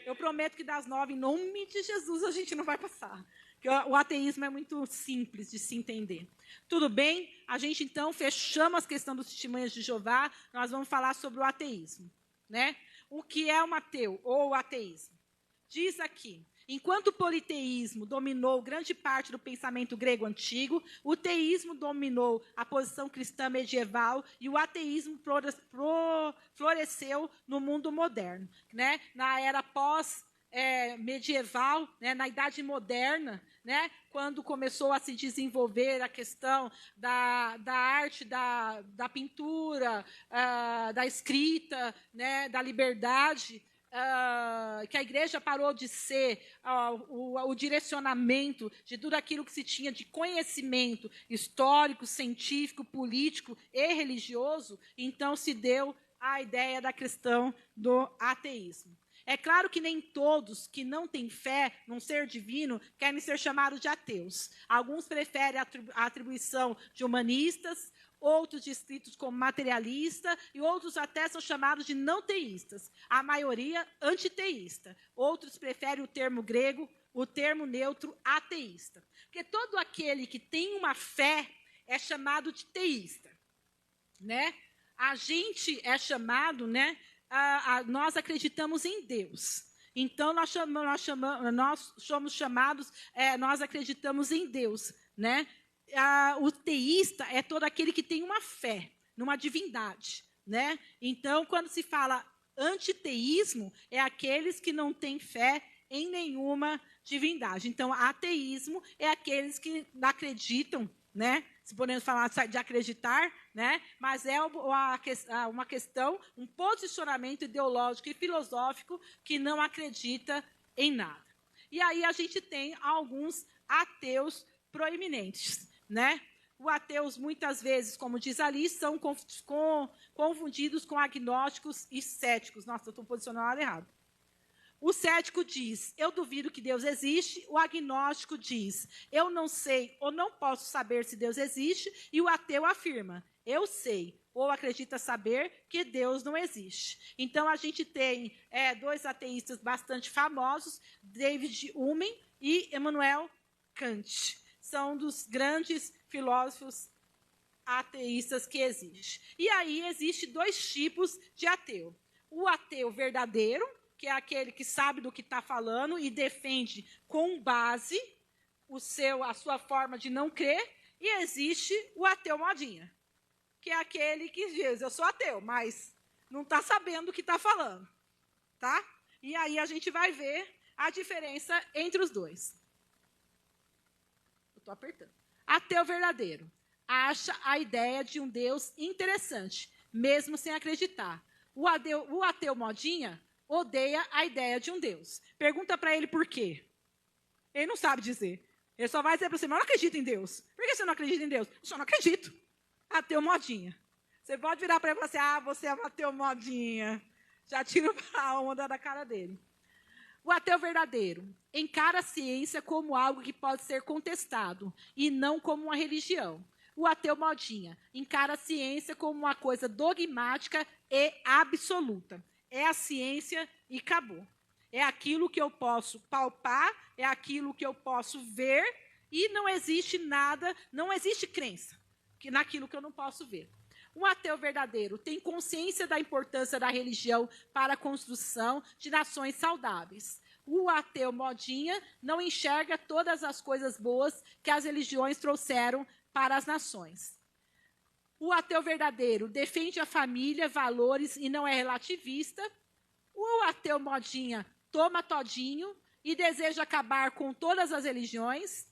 Eu prometo que das 9, em nome de Jesus, a gente não vai passar. Porque o ateísmo é muito simples de se entender. Tudo bem? A gente, então, fechamos a questão dos testemunhas de Jeová. Nós vamos falar sobre o ateísmo, né? O que é um ateu ou o ateísmo? Diz aqui, enquanto o politeísmo dominou grande parte do pensamento grego antigo, o teísmo dominou a posição cristã medieval e o ateísmo floresceu no mundo moderno, né? Na era medieval, né? Na Idade Moderna, né? Quando começou a se desenvolver a questão da arte, da pintura, da escrita, né? Da liberdade, que a igreja parou de ser o direcionamento de tudo aquilo que se tinha de conhecimento histórico, científico, político e religioso, então se deu a ideia da questão do ateísmo. É claro que nem todos que não têm fé num ser divino querem ser chamados de ateus. Alguns preferem a atribuição de humanistas, outros descritos como materialista e outros até são chamados de não teístas. A maioria antiteísta. Outros preferem o termo grego, o termo neutro ateísta. Porque todo aquele que tem uma fé é chamado de teísta, né? A gente é chamado, né? Nós acreditamos em Deus. Então nós somos chamados, nós acreditamos em Deus, né? O teísta é todo aquele que tem uma fé numa divindade, né? Então, quando se fala antiteísmo, é aqueles que não têm fé em nenhuma divindade. Então, ateísmo é aqueles que não acreditam, né? Se podemos falar de acreditar, né? Mas é uma questão, um posicionamento ideológico e filosófico que não acredita em nada. E aí a gente tem alguns ateus proeminentes, né? Os ateus, muitas vezes, como diz ali, são confundidos com agnósticos e céticos. Nossa, eu estou posicionando errado. O cético diz, eu duvido que Deus existe. O agnóstico diz, eu não sei ou não posso saber se Deus existe. E o ateu afirma, eu sei ou acredita saber que Deus não existe. Então, a gente tem dois ateístas bastante famosos, David Hume e Immanuel Kant. São dos grandes filósofos ateístas que existem. E aí, existem dois tipos de ateu. O ateu verdadeiro, que é aquele que sabe do que está falando e defende com base a sua forma de não crer. E existe o ateu modinha, que é aquele que diz, eu sou ateu, mas não está sabendo o que está falando. Tá? E aí a gente vai ver a diferença entre os dois. Eu estou apertando. Ateu verdadeiro acha a ideia de um Deus interessante, mesmo sem acreditar. O ateu modinha odeia a ideia de um Deus. Pergunta para ele por quê. Ele não sabe dizer. Ele só vai dizer para você, mas eu não acredito em Deus. Por que você não acredita em Deus? Eu só não acredito. Ateu modinha. Você pode virar para ele e falar assim, você é um ateu modinha. Já tira a onda da cara dele. O ateu verdadeiro encara a ciência como algo que pode ser contestado e não como uma religião. O ateu modinha encara a ciência como uma coisa dogmática e absoluta. É a ciência e acabou. É aquilo que eu posso palpar, é aquilo que eu posso ver, e não existe nada, não existe crença naquilo que eu não posso ver. Um ateu verdadeiro tem consciência da importância da religião para a construção de nações saudáveis. O ateu modinha não enxerga todas as coisas boas que as religiões trouxeram para as nações. O ateu verdadeiro defende a família, valores e não é relativista. O ateu modinha toma todinho e deseja acabar com todas as religiões.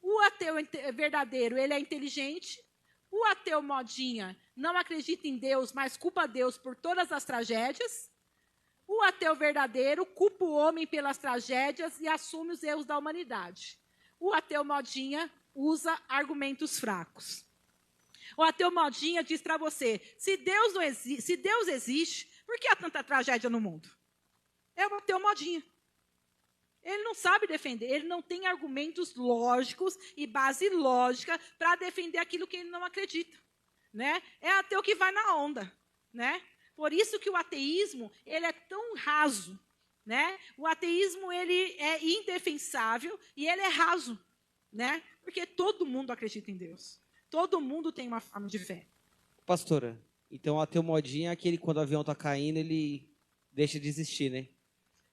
O ateu verdadeiro, ele é inteligente. O ateu modinha não acredita em Deus, mas culpa Deus por todas as tragédias. O ateu verdadeiro culpa o homem pelas tragédias e assume os erros da humanidade. O ateu modinha usa argumentos fracos. O ateu modinha diz para você, se Deus existe, por que há tanta tragédia no mundo? É o ateu modinha. Ele não sabe defender, ele não tem argumentos lógicos e base lógica para defender aquilo que ele não acredita, né? É ateu que vai na onda, né? Por isso que o ateísmo, ele é tão raso, né? O ateísmo, ele é indefensável e ele é raso, né? Porque todo mundo acredita em Deus. Todo mundo tem uma forma de fé. Pastora, então o ateu modinha é aquele quando o avião está caindo, ele deixa de existir, né?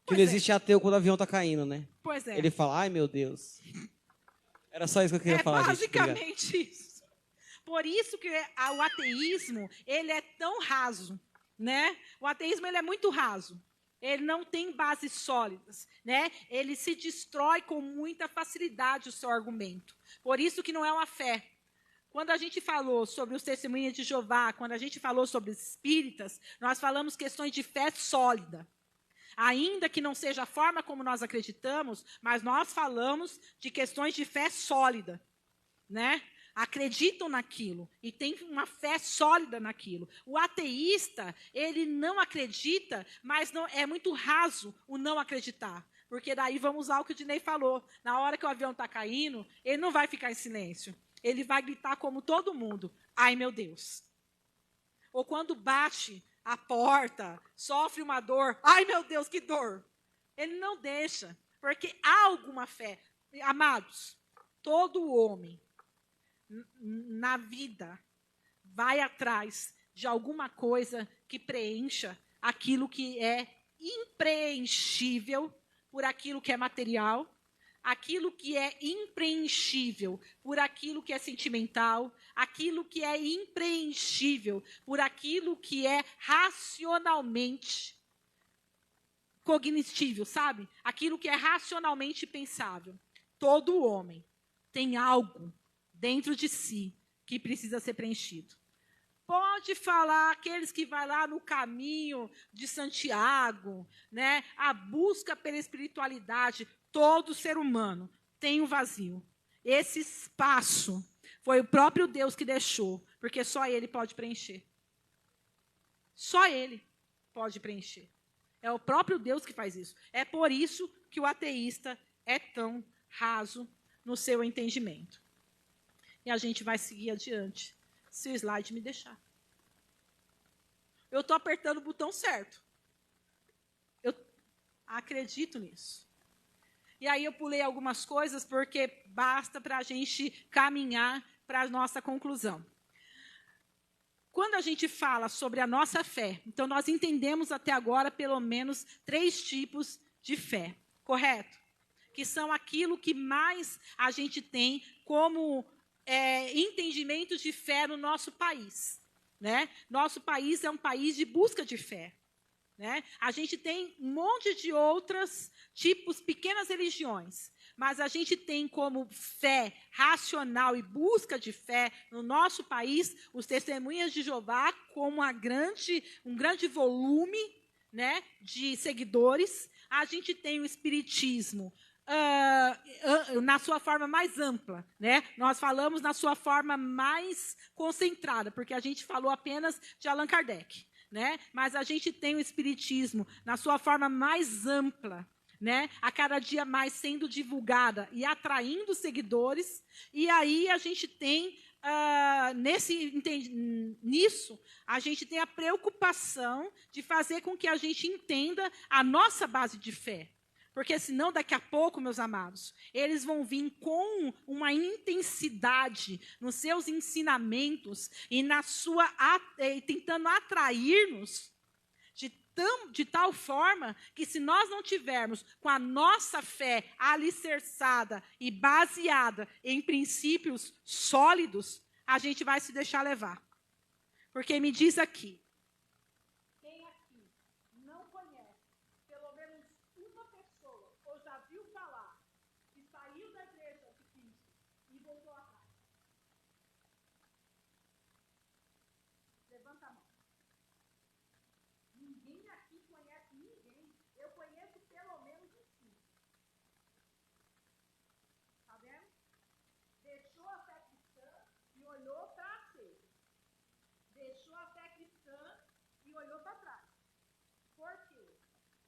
Que não existe ateu quando o avião está caindo, né? Pois é. Ele fala, ai meu Deus. Era só isso que eu queria falar, gente. Basicamente isso. Por isso que o ateísmo, ele é tão raso, né? O ateísmo, ele é muito raso. Ele não tem bases sólidas, né? Ele se destrói com muita facilidade o seu argumento. Por isso que não é uma fé. Quando a gente falou sobre os testemunhas de Jeová, quando a gente falou sobre os espíritas, nós falamos questões de fé sólida. Ainda que não seja a forma como nós acreditamos, mas nós falamos de questões de fé sólida, né? Acreditam naquilo e tem uma fé sólida naquilo. O ateísta, ele não acredita, mas não, é muito raso o não acreditar. Porque daí vamos usar o que o Dinei falou. Na hora que o avião está caindo, ele não vai ficar em silêncio. Ele vai gritar como todo mundo, ai meu Deus. Ou quando bate a porta, sofre uma dor, ai meu Deus, que dor. Ele não deixa, porque há alguma fé. Amados, todo homem na vida vai atrás de alguma coisa que preencha aquilo que é impreenchível por aquilo que é material, aquilo que é impreenchível por aquilo que é sentimental, aquilo que é impreenchível por aquilo que é racionalmente cognitível, sabe? Aquilo que é racionalmente pensável. Todo homem tem algo dentro de si que precisa ser preenchido. Pode falar aqueles que vai lá no caminho de Santiago, né? A busca pela espiritualidade. Todo ser humano tem um vazio. Esse espaço foi o próprio Deus que deixou, porque só Ele pode preencher. Só Ele pode preencher. É o próprio Deus que faz isso. É por isso que o ateísta é tão raso no seu entendimento. E a gente vai seguir adiante, se o slide me deixar. Eu estou apertando o botão certo. Eu acredito nisso. E aí eu pulei algumas coisas, porque basta para a gente caminhar para a nossa conclusão. Quando a gente fala sobre a nossa fé, então nós entendemos até agora pelo menos 3 tipos de fé, correto? Que são aquilo que mais a gente tem como entendimentos de fé no nosso país, né? Nosso país é um país de busca de fé, né? A gente tem um monte de outros tipos, pequenas religiões, mas a gente tem como fé racional e busca de fé no nosso país os testemunhas de Jeová com um grande volume, né, de seguidores. A gente tem o espiritismo na sua forma mais ampla, né? Nós falamos na sua forma mais concentrada, porque a gente falou apenas de Allan Kardec, né? Mas a gente tem o espiritismo na sua forma mais ampla, né? A cada dia mais sendo divulgada e atraindo seguidores. E aí a gente tem, nisso, a gente tem a preocupação de fazer com que a gente entenda a nossa base de fé. Porque senão, daqui a pouco, meus amados, eles vão vir com uma intensidade nos seus ensinamentos e tentando atrair-nos de tal forma que, se nós não tivermos com a nossa fé alicerçada e baseada em princípios sólidos, a gente vai se deixar levar. Porque me diz aqui, quem aqui não conhece pelo menos uma pessoa ou já viu falar que saiu da igreja de Cristo e voltou atrás? Levanta a mão. Ninguém aqui conhece ninguém. Eu conheço pelo menos uns 5. Tá vendo? Deixou a fé cristã e olhou para a seita. Deixou a fé cristã e olhou para trás. Por quê?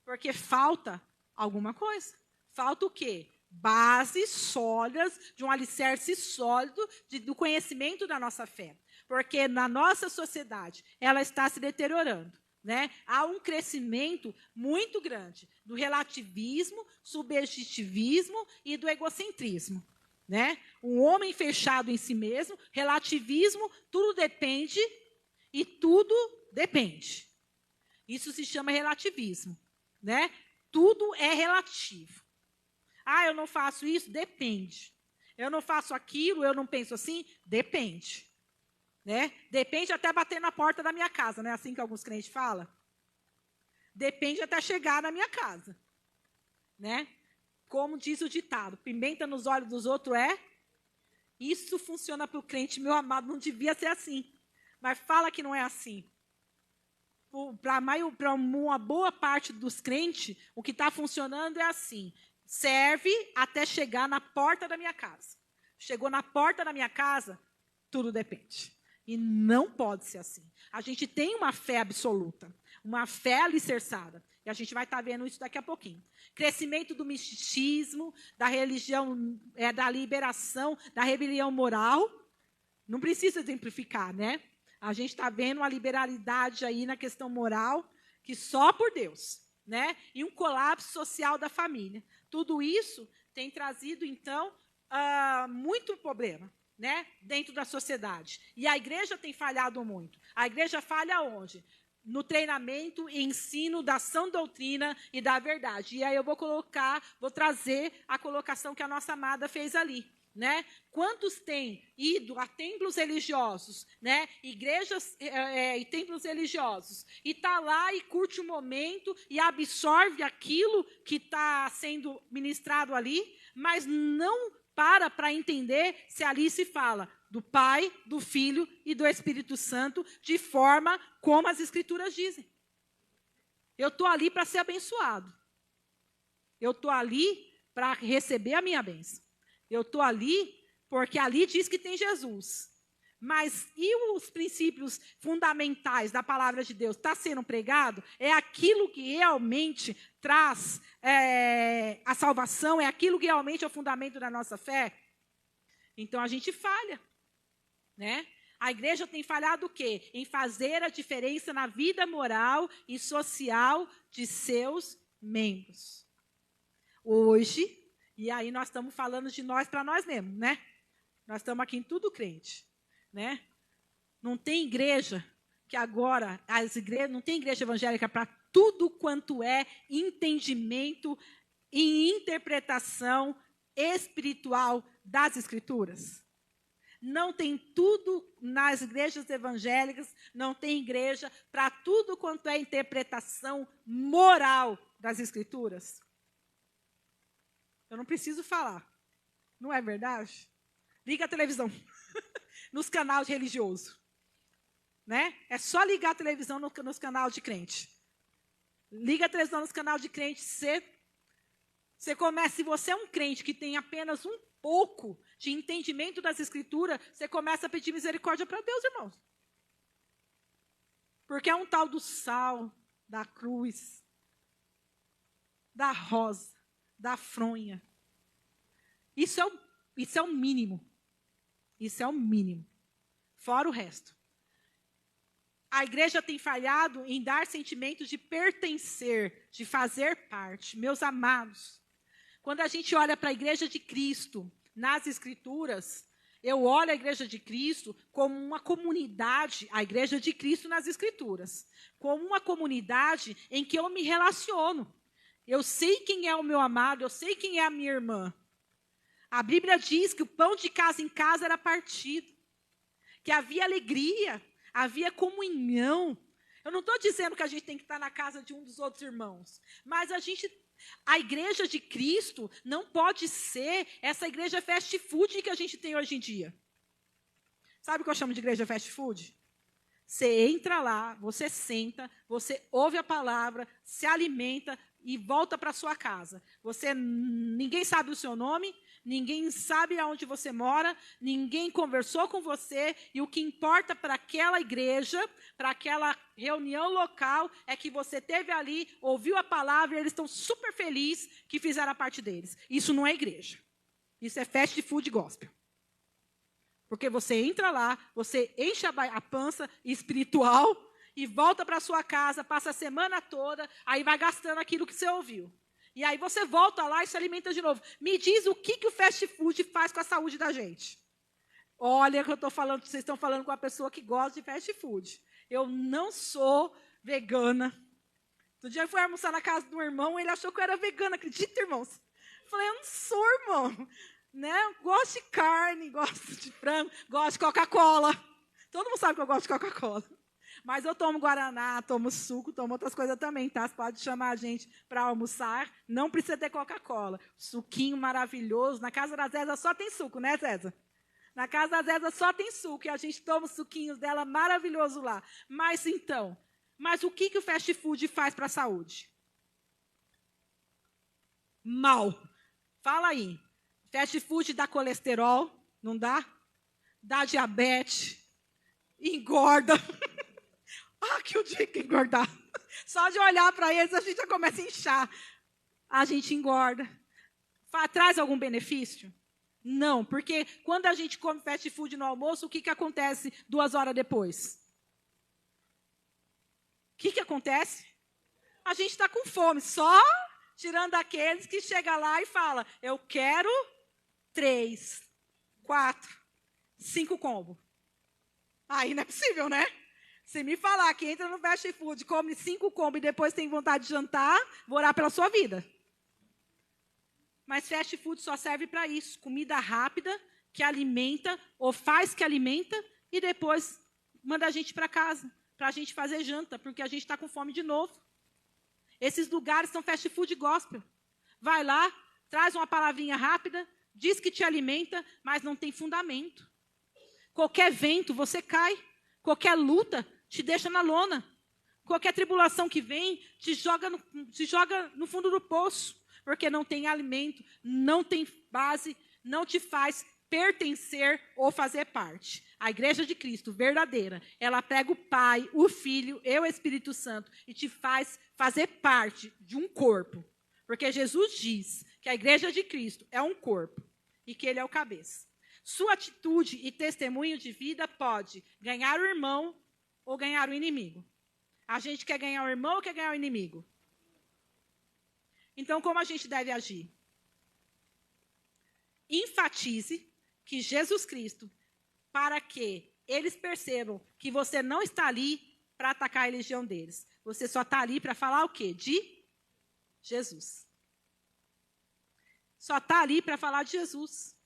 Porque falta alguma coisa. Falta o quê? Bases sólidas, de um alicerce sólido do conhecimento da nossa fé. Porque na nossa sociedade, ela está se deteriorando. Né? Há um crescimento muito grande do relativismo, subjetivismo e do egocentrismo. Né? Um homem fechado em si mesmo, relativismo, tudo depende e tudo depende. Isso se chama relativismo. Né? Tudo é relativo. Ah, eu não faço isso? Depende. Eu não faço aquilo, eu não penso assim? Depende. Né? Depende até bater na porta da minha casa, não é assim que alguns crentes falam? Depende até chegar na minha casa. Né? Como diz o ditado, pimenta nos olhos dos outros é... Isso funciona para o crente, meu amado, não devia ser assim. Mas fala que não é assim. Para uma boa parte dos crentes, o que está funcionando é assim. Serve até chegar na porta da minha casa. Chegou na porta da minha casa, tudo depende. E não pode ser assim. A gente tem uma fé absoluta, uma fé alicerçada. E a gente vai estar vendo isso daqui a pouquinho. Crescimento do misticismo, da religião, da liberação, da rebelião moral. Não precisa exemplificar, né? A gente está vendo uma liberalidade aí na questão moral, que só por Deus. Né? E um colapso social da família. Tudo isso tem trazido, então, muito problema. Né, dentro da sociedade. E a igreja tem falhado muito. A igreja falha onde? No treinamento e ensino da sã doutrina e da verdade. E aí eu vou trazer a colocação que a nossa amada fez ali. Né? Quantos têm ido a templos religiosos, né? Igrejas e templos religiosos, e está lá e curte o momento e absorve aquilo que está sendo ministrado ali, mas não para entender se ali se fala do Pai, do Filho e do Espírito Santo, de forma como as Escrituras dizem. Eu estou ali para ser abençoado. Eu estou ali para receber a minha bênção. Eu estou ali porque ali diz que tem Jesus. Mas e os princípios fundamentais da palavra de Deus? Está sendo pregado? É aquilo que realmente traz a salvação? É aquilo que realmente é o fundamento da nossa fé? Então a gente falha. Né? A igreja tem falhado o quê? Em fazer a diferença na vida moral e social de seus membros. Hoje, e aí nós estamos falando de nós para nós mesmos, né? Nós estamos aqui em tudo crente. Né? Não tem igreja que agora, não tem igreja evangélica para tudo quanto é entendimento e interpretação espiritual das Escrituras. Não tem tudo nas igrejas evangélicas, não tem igreja para tudo quanto é interpretação moral das Escrituras. Eu não preciso falar. Não é verdade? Liga a televisão. Nos canais religiosos. Né? É só ligar a televisão nos canais de crente. Liga a televisão nos canais de crente, você começa, se você é um crente que tem apenas um pouco de entendimento das Escrituras, você começa a pedir misericórdia para Deus, irmãos. Porque é um tal do sal, da cruz, da rosa, da fronha. Isso é o mínimo. Isso é o mínimo. Fora o resto. A igreja tem falhado em dar sentimentos de pertencer, de fazer parte. Meus amados, quando a gente olha para a igreja de Cristo nas Escrituras, eu olho a igreja de Cristo como uma comunidade, a igreja de Cristo nas Escrituras, como uma comunidade em que eu me relaciono. Eu sei quem é o meu amado, eu sei quem é a minha irmã. A Bíblia diz que o pão de casa em casa era partido, que havia alegria, havia comunhão. Eu não estou dizendo que a gente tem que estar na casa de um dos outros irmãos, mas a igreja de Cristo não pode ser essa igreja fast food que a gente tem hoje em dia. Sabe o que eu chamo de igreja fast food? Você entra lá, você senta, você ouve a palavra, se alimenta e volta para sua casa. Ninguém sabe o seu nome, ninguém sabe aonde você mora, ninguém conversou com você, e o que importa para aquela igreja, para aquela reunião local, é que você esteve ali, ouviu a palavra, e eles estão super felizes que fizeram a parte deles. Isso não é igreja. Isso é fast food gospel. Porque você entra lá, você enche a pança espiritual e volta para sua casa, passa a semana toda, aí vai gastando aquilo que você ouviu. E aí você volta lá e se alimenta de novo. Me diz o que o fast food faz com a saúde da gente. Olha que eu estou falando, vocês estão falando com uma pessoa que gosta de fast food. Eu não sou vegana. Outro dia eu fui almoçar na casa de um irmão, ele achou que eu era vegana, acredita, irmãos? Eu falei, eu não sou, irmão. Né? Eu gosto de carne, gosto de frango, gosto de Coca-Cola. Todo mundo sabe que eu gosto de Coca-Cola. Mas eu tomo Guaraná, tomo suco, tomo outras coisas também, tá? Você pode chamar a gente para almoçar, não precisa ter Coca-Cola. Suquinho maravilhoso. Na casa da Zéza só tem suco, né, Zéza? Na casa da Zéza só tem suco, e a gente toma os suquinhos dela maravilhoso lá. Mas o que o fast food faz para a saúde? Mal. Fala aí. Fast food dá colesterol, não dá? Dá diabetes, engorda. Que o dia que engordar. Só de olhar para eles, a gente já começa a inchar. A gente engorda. Traz algum benefício? Não, porque quando a gente come fast food no almoço, o que acontece 2 horas depois? O que acontece? A gente está com fome, só tirando aqueles que chegam lá e falam, eu quero 3, 4, 5 combos. Aí não é possível, né? Se me falar que entra no fast food, come 5 combos e depois tem vontade de jantar, vou orar pela sua vida. Mas fast food só serve para isso. Comida rápida, que alimenta, ou faz que alimenta, e depois manda a gente para casa, para a gente fazer janta, porque a gente está com fome de novo. Esses lugares são fast food gospel. Vai lá, traz uma palavrinha rápida, diz que te alimenta, mas não tem fundamento. Qualquer vento, você cai. Qualquer luta te deixa na lona. Qualquer tribulação que vem te joga no fundo do poço. Porque não tem alimento, não tem base, não te faz pertencer ou fazer parte. A igreja de Cristo, verdadeira, ela pega o Pai, o Filho e o Espírito Santo e te faz fazer parte de um corpo. Porque Jesus diz que a igreja de Cristo é um corpo e que ele é o cabeça. Sua atitude e testemunho de vida pode ganhar o irmão ou ganhar o inimigo. A gente quer ganhar o irmão ou quer ganhar o inimigo? Então, como a gente deve agir? Enfatize que Jesus Cristo, para que eles percebam que você não está ali para atacar a religião deles. Você só está ali para falar o quê? De Jesus. Só está ali para falar de Jesus.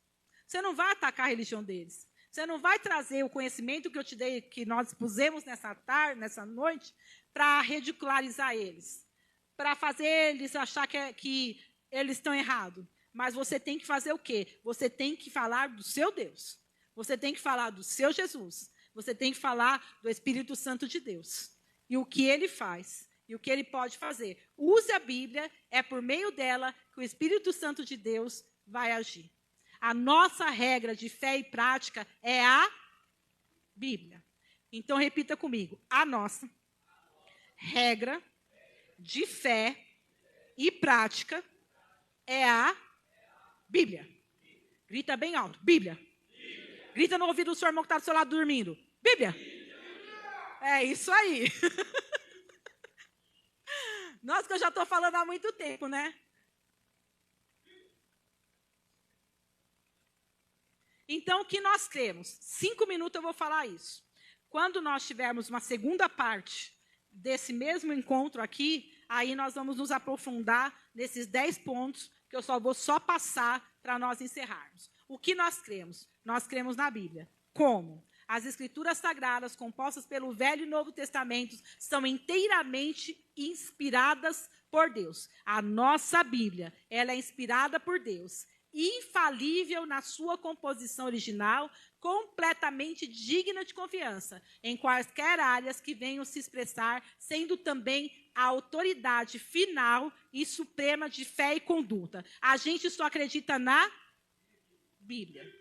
Você não vai atacar a religião deles. Você não vai trazer o conhecimento que eu te dei, que nós pusemos nessa tarde, nessa noite, para ridicularizar eles. Para fazer eles achar que eles estão errados. Mas você tem que fazer o quê? Você tem que falar do seu Deus. Você tem que falar do seu Jesus. Você tem que falar do Espírito Santo de Deus. E o que ele faz. E o que ele pode fazer. Use a Bíblia, é por meio dela que o Espírito Santo de Deus vai agir. A nossa regra de fé e prática é a Bíblia. Então, repita comigo. A nossa regra de fé e prática é a Bíblia. Grita bem alto. Bíblia. Grita no ouvido do seu irmão que está do seu lado dormindo. Bíblia. É isso aí. Nossa, que eu já estou falando há muito tempo, né? Então, o que nós cremos? 5 minutos eu vou falar isso. Quando nós tivermos uma segunda parte desse mesmo encontro aqui, aí nós vamos nos aprofundar nesses 10 pontos que eu vou passar para nós encerrarmos. O que nós cremos? Nós cremos na Bíblia. Como? As Escrituras Sagradas, compostas pelo Velho e Novo Testamento, são inteiramente inspiradas por Deus. A nossa Bíblia, ela é inspirada por Deus, infalível na sua composição original, completamente digna de confiança em quaisquer áreas que venham se expressar, sendo também a autoridade final e suprema de fé e conduta. A gente só acredita na Bíblia.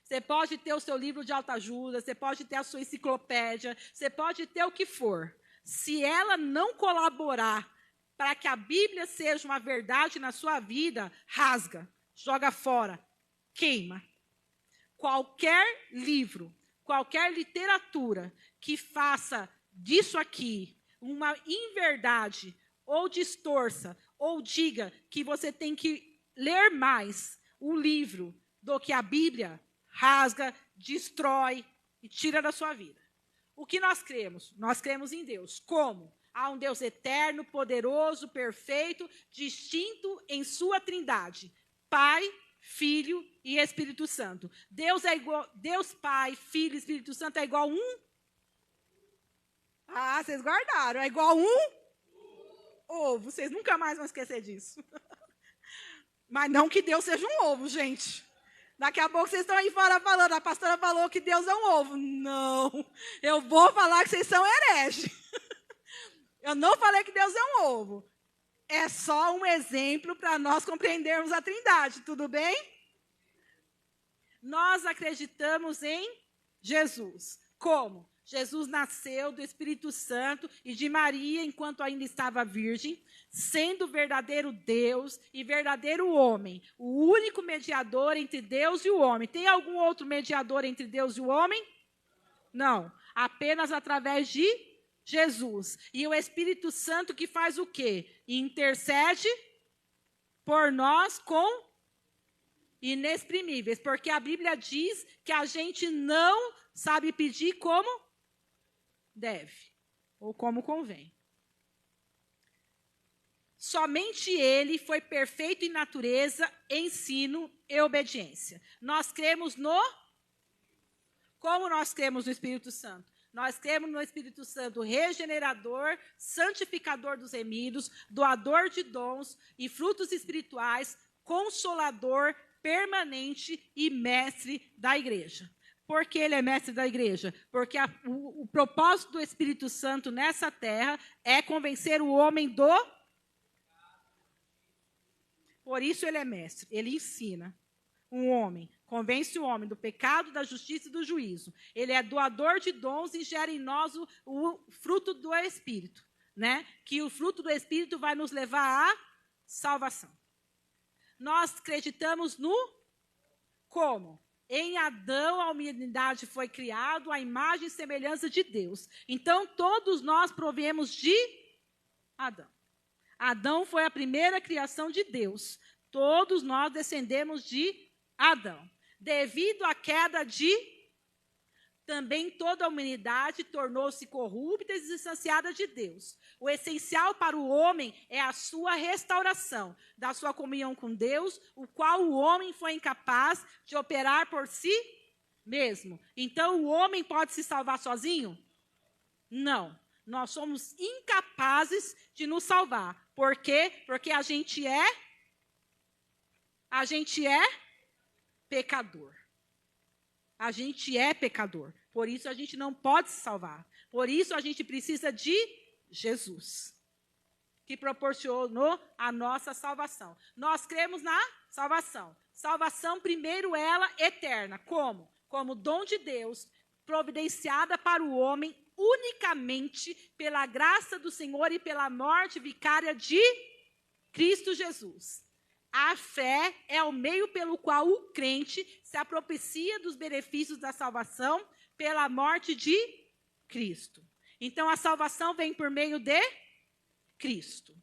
Você pode ter o seu livro de autoajuda, você pode ter a sua enciclopédia, você pode ter o que for. Se ela não colaborar para que a Bíblia seja uma verdade na sua vida, rasga, joga fora, queima. Qualquer livro, qualquer literatura que faça disso aqui uma inverdade, ou distorça, ou diga que você tem que ler mais o livro do que a Bíblia, rasga, destrói e tira da sua vida. O que nós cremos? Nós cremos em Deus. Como? Há um Deus eterno, poderoso, perfeito, distinto em sua trindade. Pai, Filho e Espírito Santo. Deus é igual, Deus Pai, Filho e Espírito Santo é igual a um? Ah, vocês guardaram. É igual a um? Ovo. Vocês nunca mais vão esquecer disso. Mas não que Deus seja um ovo, gente. Daqui a pouco vocês estão aí fora falando, a pastora falou que Deus é um ovo. Não, eu vou falar que vocês são hereges. Eu não falei que Deus é um ovo. É só um exemplo para nós compreendermos a Trindade, tudo bem? Nós acreditamos em Jesus. Como? Jesus nasceu do Espírito Santo e de Maria enquanto ainda estava virgem, sendo verdadeiro Deus e verdadeiro homem, o único mediador entre Deus e o homem. Tem algum outro mediador entre Deus e o homem? Não, apenas através de Jesus. E o Espírito Santo que faz o quê? Intercede por nós com inexprimíveis, porque a Bíblia diz que a gente não sabe pedir como deve, ou como convém. Somente ele foi perfeito em natureza, ensino e obediência. Nós cremos no... Como nós cremos no Espírito Santo? Nós cremos no Espírito Santo regenerador, santificador dos remidos, doador de dons e frutos espirituais, consolador, permanente e mestre da igreja. Por que ele é mestre da igreja? Porque o propósito do Espírito Santo nessa terra é convencer o homem do... Por isso ele é mestre, ele ensina um homem, convence o homem do pecado, da justiça e do juízo. Ele é doador de dons e gera em nós o fruto do Espírito, né? Que o fruto do Espírito vai nos levar à salvação. Nós acreditamos no como? Em Adão, a humanidade foi criada à imagem e semelhança de Deus. Então, todos nós proviemos de Adão. Adão foi a primeira criação de Deus. Todos nós descendemos de Adão. Devido à queda também toda a humanidade tornou-se corrupta e distanciada de Deus. O essencial para o homem é a sua restauração, da sua comunhão com Deus, o qual o homem foi incapaz de operar por si mesmo. Então, o homem pode se salvar sozinho? Não. Nós somos incapazes de nos salvar. Por quê? Porque a gente é pecador. A gente é pecador. Por isso a gente não pode se salvar. Por isso a gente precisa de Jesus, que proporcionou a nossa salvação. Nós cremos na salvação. Salvação, primeiro, ela eterna. Como? Como dom de Deus, providenciada para o homem unicamente pela graça do Senhor e pela morte vicária de Cristo Jesus. A fé é o meio pelo qual o crente se apropricia dos benefícios da salvação pela morte de Cristo. Então, a salvação vem por meio de Cristo.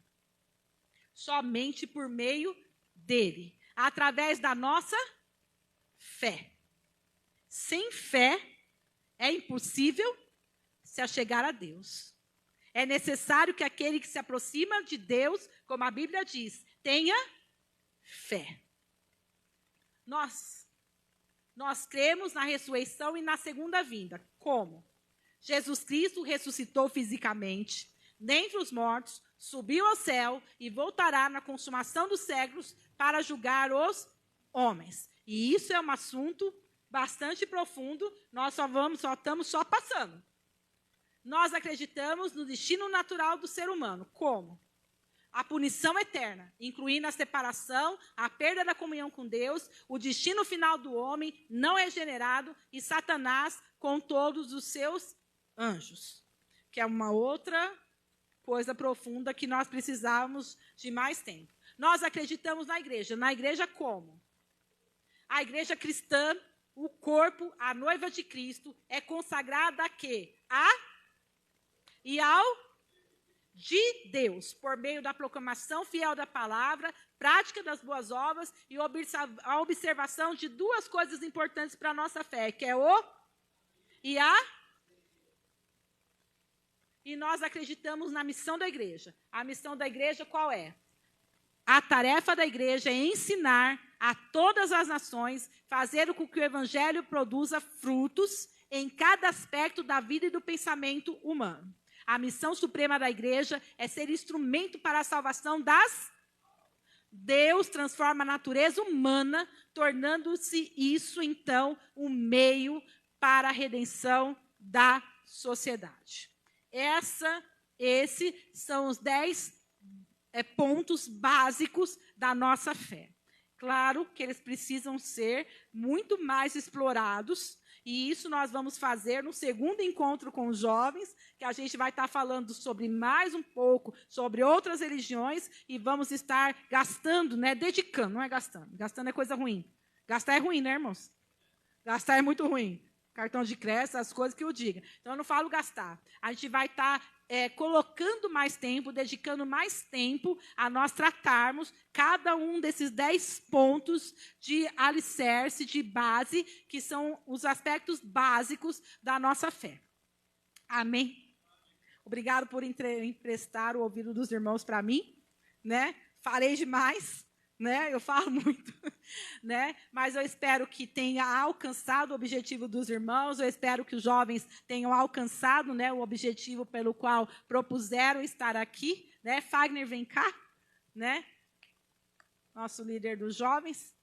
Somente por meio dele. Através da nossa fé. Sem fé, é impossível se achegar a Deus. É necessário que aquele que se aproxima de Deus, como a Bíblia diz, tenha fé. Nós cremos na ressurreição e na segunda vinda. Como? Jesus Cristo ressuscitou fisicamente, dentre os mortos, subiu ao céu e voltará na consumação dos séculos para julgar os homens. E isso é um assunto bastante profundo, nós só estamos passando. Nós acreditamos no destino natural do ser humano. Como? A punição eterna, incluindo a separação, a perda da comunhão com Deus, o destino final do homem não regenerado e Satanás com todos os seus anjos. Que é uma outra coisa profunda que nós precisamos de mais tempo. Nós acreditamos na igreja. Na igreja como? A igreja cristã, o corpo, a noiva de Cristo, é consagrada a quê? E ao de Deus, por meio da proclamação fiel da palavra, prática das boas obras e a observação de duas coisas importantes para a nossa fé, que é o e a. E nós acreditamos na missão da igreja. A missão da igreja qual é? A tarefa da igreja é ensinar a todas as nações, fazer com que o evangelho produza frutos em cada aspecto da vida e do pensamento humano. A missão suprema da igreja é ser instrumento para a salvação das. Deus transforma a natureza humana, tornando-se isso, então, um meio para a redenção da sociedade. Esses são os 10 pontos básicos da nossa fé. Claro que eles precisam ser muito mais explorados, e isso nós vamos fazer no segundo encontro com os jovens, que a gente vai estar falando sobre mais um pouco, sobre outras religiões, e vamos estar gastando, dedicando, não é gastando. Gastando é coisa ruim. Gastar é ruim, né, irmãos? Gastar é muito ruim. Cartão de crédito, as coisas que eu diga. Então, eu não falo gastar. A gente vai estar colocando mais tempo, dedicando mais tempo a nós tratarmos cada um desses 10 pontos de alicerce, de base, que são os aspectos básicos da nossa fé. Amém? Obrigado por emprestar o ouvido dos irmãos para mim. Falei demais. Eu falo muito, mas eu espero que tenha alcançado o objetivo dos irmãos, eu espero que os jovens tenham alcançado o objetivo pelo qual propuseram estar aqui. Fagner, vem cá, nosso líder dos jovens.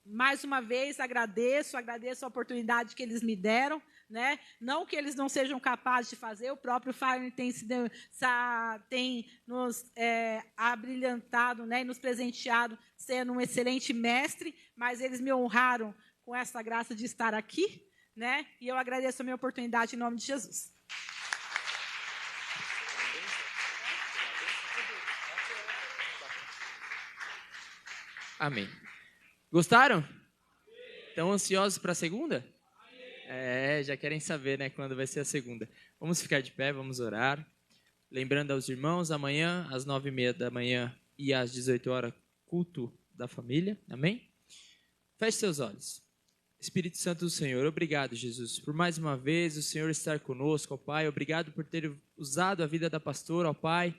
Mais uma vez, agradeço a oportunidade que eles me deram. Não que eles não sejam capazes de fazer, o próprio Fagner tem nos abrilhantado e nos presenteado sendo um excelente mestre, mas eles me honraram com essa graça de estar aqui, e eu agradeço a minha oportunidade em nome de Jesus. Amém. Gostaram? Estão ansiosos para a segunda? Já querem saber, quando vai ser a segunda. Vamos ficar de pé, vamos orar. Lembrando aos irmãos, amanhã, às 9h30 da manhã e às 18 horas, culto da família. Amém? Feche seus olhos. Espírito Santo do Senhor, obrigado, Jesus, por mais uma vez o Senhor estar conosco, ó Pai. Obrigado por ter usado a vida da pastora, ó Pai,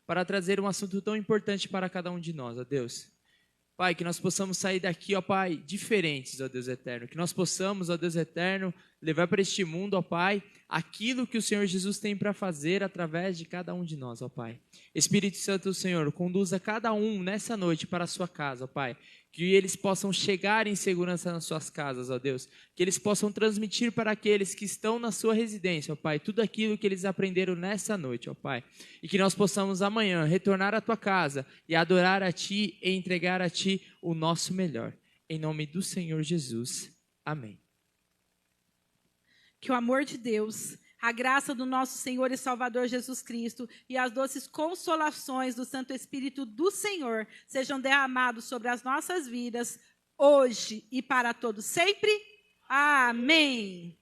para trazer um assunto tão importante para cada um de nós, ó Deus. Pai, que nós possamos sair daqui, ó Pai, diferentes, ó Deus eterno. Que nós possamos, ó Deus eterno, levar para este mundo, ó Pai, aquilo que o Senhor Jesus tem para fazer através de cada um de nós, ó Pai. Espírito Santo do Senhor, conduza cada um nessa noite para a sua casa, ó Pai. Que eles possam chegar em segurança nas suas casas, ó Deus. Que eles possam transmitir para aqueles que estão na sua residência, ó Pai, tudo aquilo que eles aprenderam nessa noite, ó Pai. E que nós possamos amanhã retornar à tua casa e adorar a Ti e entregar a Ti o nosso melhor. Em nome do Senhor Jesus. Amém. Que o amor de Deus, A graça do nosso Senhor e Salvador Jesus Cristo e as doces consolações do Santo Espírito do Senhor sejam derramados sobre as nossas vidas, hoje e para todos sempre. Amém.